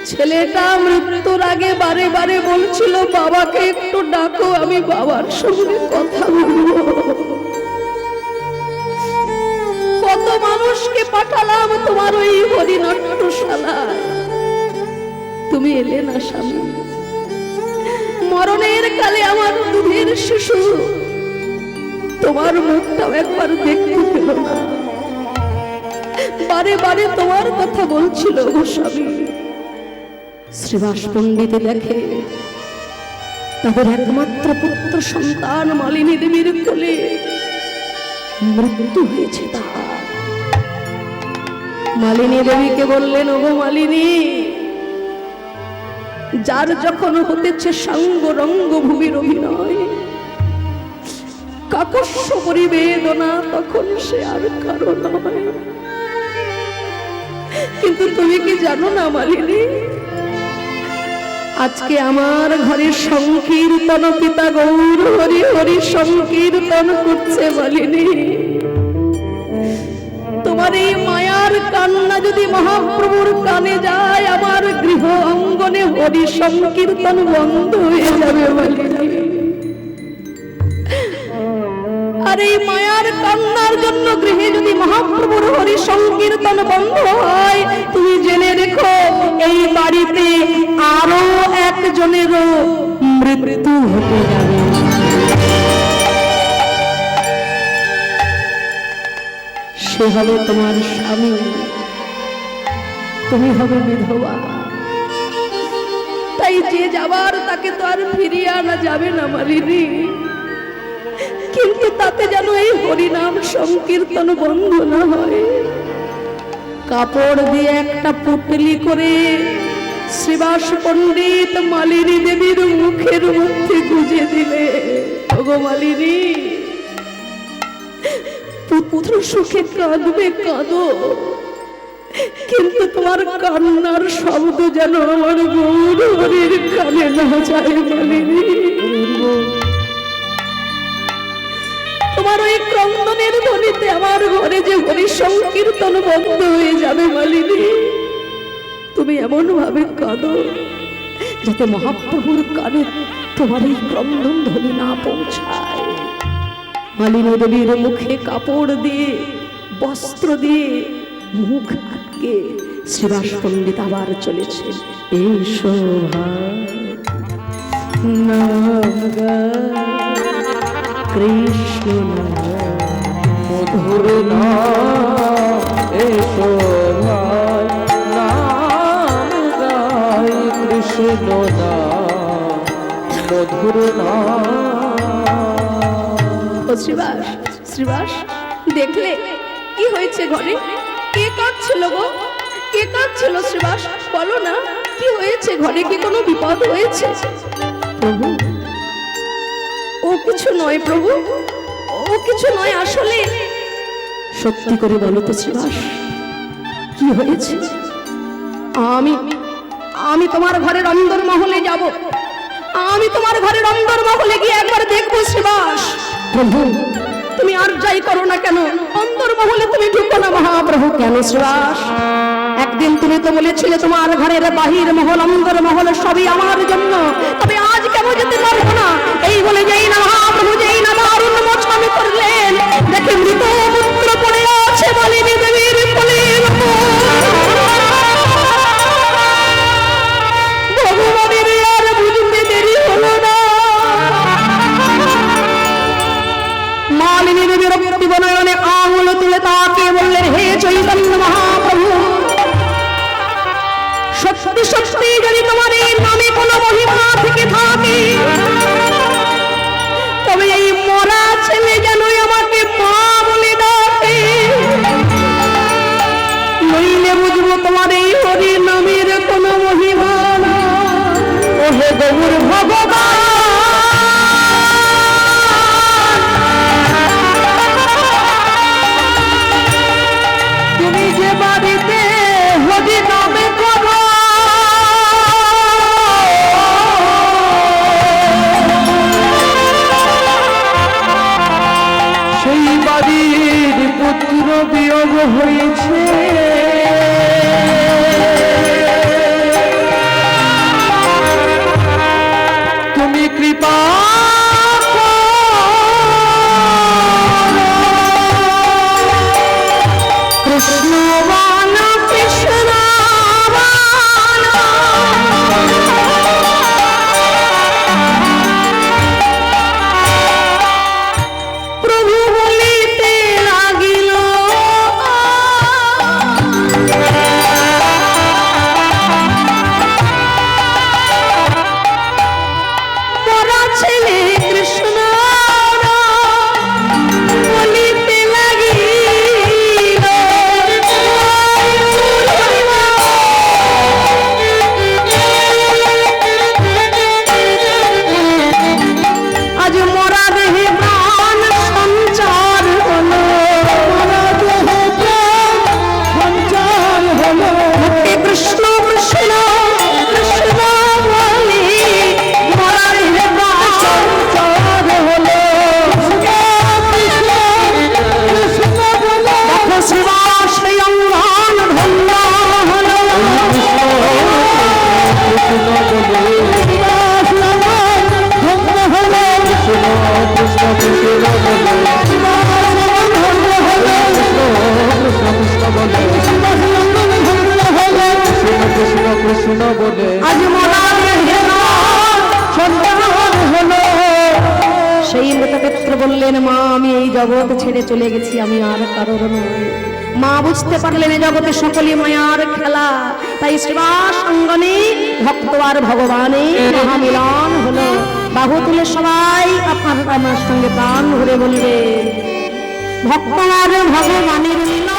ছেলেটা মৃত্যুর আগে বারে বারে বলছিল বাবাকে একটু ডাকো, আমি বাবার সঙ্গে কথা বলবো। কত মানুষকে পাঠালাম তোমার ওই হরিনাট্যশালায়, তুমি এলে না স্বামী। মরণের কালে আমার দুধের শিশু তোমার মুখটাও একবার দেখতে পেল না, বারে বারে তোমার কথা বলছিল গো স্বামী। শ্রীবাস পণ্ডিত দেখে তাদের একমাত্র পুত্র সন্তান মালিনী দেবীর কোলে মৃত্যু হয়েছে। তার মালিনী দেবীকে বললেন, ওগো মালিনী, যার যখন হতেছে সাঙ্গ রঙ্গ ভূমির অভিনয়, কাকস্য পরিবেদনা, তখন সে আর কারো নয়। কিন্তু তুমি কি জানো না মালিনী, আজকে আমার ঘরে সংকীর্তন পিতা গৌর হরি হরি সংকীর্তন করছে মালিনী। তোমার এই মায়ার কান্না যদি মহাপ্রভুর কানে যায়, আমার গৃহ অঙ্গনে হরি সংকীর্তন বন্ধ হয়ে যাবে মালিনী। আর এই মায়ার কান্নার জন্য গৃহে যদি মহাপ্রভুর হরি সংকীর্তন বন্ধ হয়, তুমি জেনে রেখো এই বাড়িতে আরো একজনেরও মৃত্যু হতে যাবে। সে হবে তোমার স্বামী, তুমি হবে বিধবা। তাই যে যাবার তাকে তো আর ফিরিয়ে আনা যাবে না মালিনী। কিন্তু তাতে যেন এই হরিনাম সংকীর্তন বন্ধ না হয়। কাপড় দিয়ে একটা পুটলি করে শ্রীবাস পণ্ডিত মালিনী দেবীর মুখের মধ্যে গুজে দিলে, ওগো মালিনী, পুত্র সুখে কাঁদবে কাঁদো, কিন্তু তোমার কান্নার শব্দ যেন আমার গৌর হরির কানে না যায় মালিনী। তোমার ওই ক্রন্দনের ধ্বনিতে আমার ঘরে যে হরি সংকীর্তন বন্ধ হয়ে যাবে মালিনী। তুমি এমন ভাবে কাঁদো যাতে মহাপ্রভুর কানে তোমার এই ক্রন্দন ধ্বনি না পৌঁছায়। মালিনী দেবীর মুখে কাপড় দিয়ে, বস্ত্র দিয়ে মুখ আটকে শ্রীবাস পণ্ডিত আবার চলেছে। এই শোভা কৃষ্ণ মধুর নাম, এসো ভাই নাম গাই কৃষ্ণ নাম, মধুর নাম। ও শ্রীবাস, শ্রীবাস, দেখলে কি হয়েছে ঘরে? কে কাঁদছিল গো? কে কাঁদছিল শ্রীবাস? বলো না, কি হয়েছে ঘরে? কি কোনো বিপদ হয়েছে? প্রভু, ও কিছু নয় প্রভু, ও কিছু নয়। আসলে সত্যি করে বলো তো শ্রীবাস, কি হয়েছে? আমি তোমার ঘরের অন্দর মহলে যাব। আমি তোমার ঘরের অন্দর মহলে গিয়ে একবার দেখবো শ্রীবাস। প্রভু, তুমি আর যাই করো না কেন, অন্দর মহলে তুমি ঢুকো না মহাপ্রভু। কেন শ্রীবাস? একদিন তুমি তো বলেছিলে তোমার ঘরের বাহির মহল অন্দর মহল সবই আমার জন্য, তবে আজ কেন যেতে পারবো না? এই বলে যেই না মহাপ্রভু, যেই না মারুন মোচন করলেন, দেখে মৃত পুত্র পড়ে আছে মালিনী দেবীর কোলের উপর। ভগবানের আর বুঝতে দেরি হলো না। মালিনী দেবীর রক্তি বনয়নে আঙুল তুলে তাকে বললেন, হে চৈতন্য মহাপ্রভু, সত্যি সত্যি যদি তোমার এই নামে কোনো মহিমা থেকে থাকে, তবে এই মরা ছেলে যেন আমাকে মা বলে ডাকে, নইলে বুঝবো তোমার এই হরি নামের কোনো মহিমা না। ও হে গৌর ভগবান, তুমি যে বাড়িতে হরি নামে করো, সেই বাড়ির পুত্র বিয়োগ হয়েছে, তুমি কৃপা কৃষ্ণ বানা কৃষ্ণ বানা, প্রভু বলিতে লাগিল, মরা ছেলে কৃষ্ণ বলিতে লাগিল, আজ মরা দেহে প্রাণ সঞ্চার হলো, মরা দেহে প্রাণ সঞ্চার হলো, কৃষ্ণ কৃষ্ণ কৃষ্ণ বলি মরা দেহে প্রাণ সঞ্চার হলো, দেখো শ্রীবাস অঙ্গন ধন্য হলো, কৃষ্ণ বলে আজ মরা দেহে প্রাণ সঞ্চার হলো। সেই মৃতপুত্র বললেন, মা আমি এই জগৎ ছেড়ে চলে গেছি, আমি আর কারোর নই। মা বুঝতে পারলেন এই জগতে সকলই মায়ার খেলা, তাই শ্রীবাস অঙ্গনে ভক্ত আর ভগবানে মহামিলন হলো। বাহু তুলে সবাই আপনার আমার সঙ্গে প্রাণ ভরে বলবে, ভক্ত আর ভগবানের মিলন।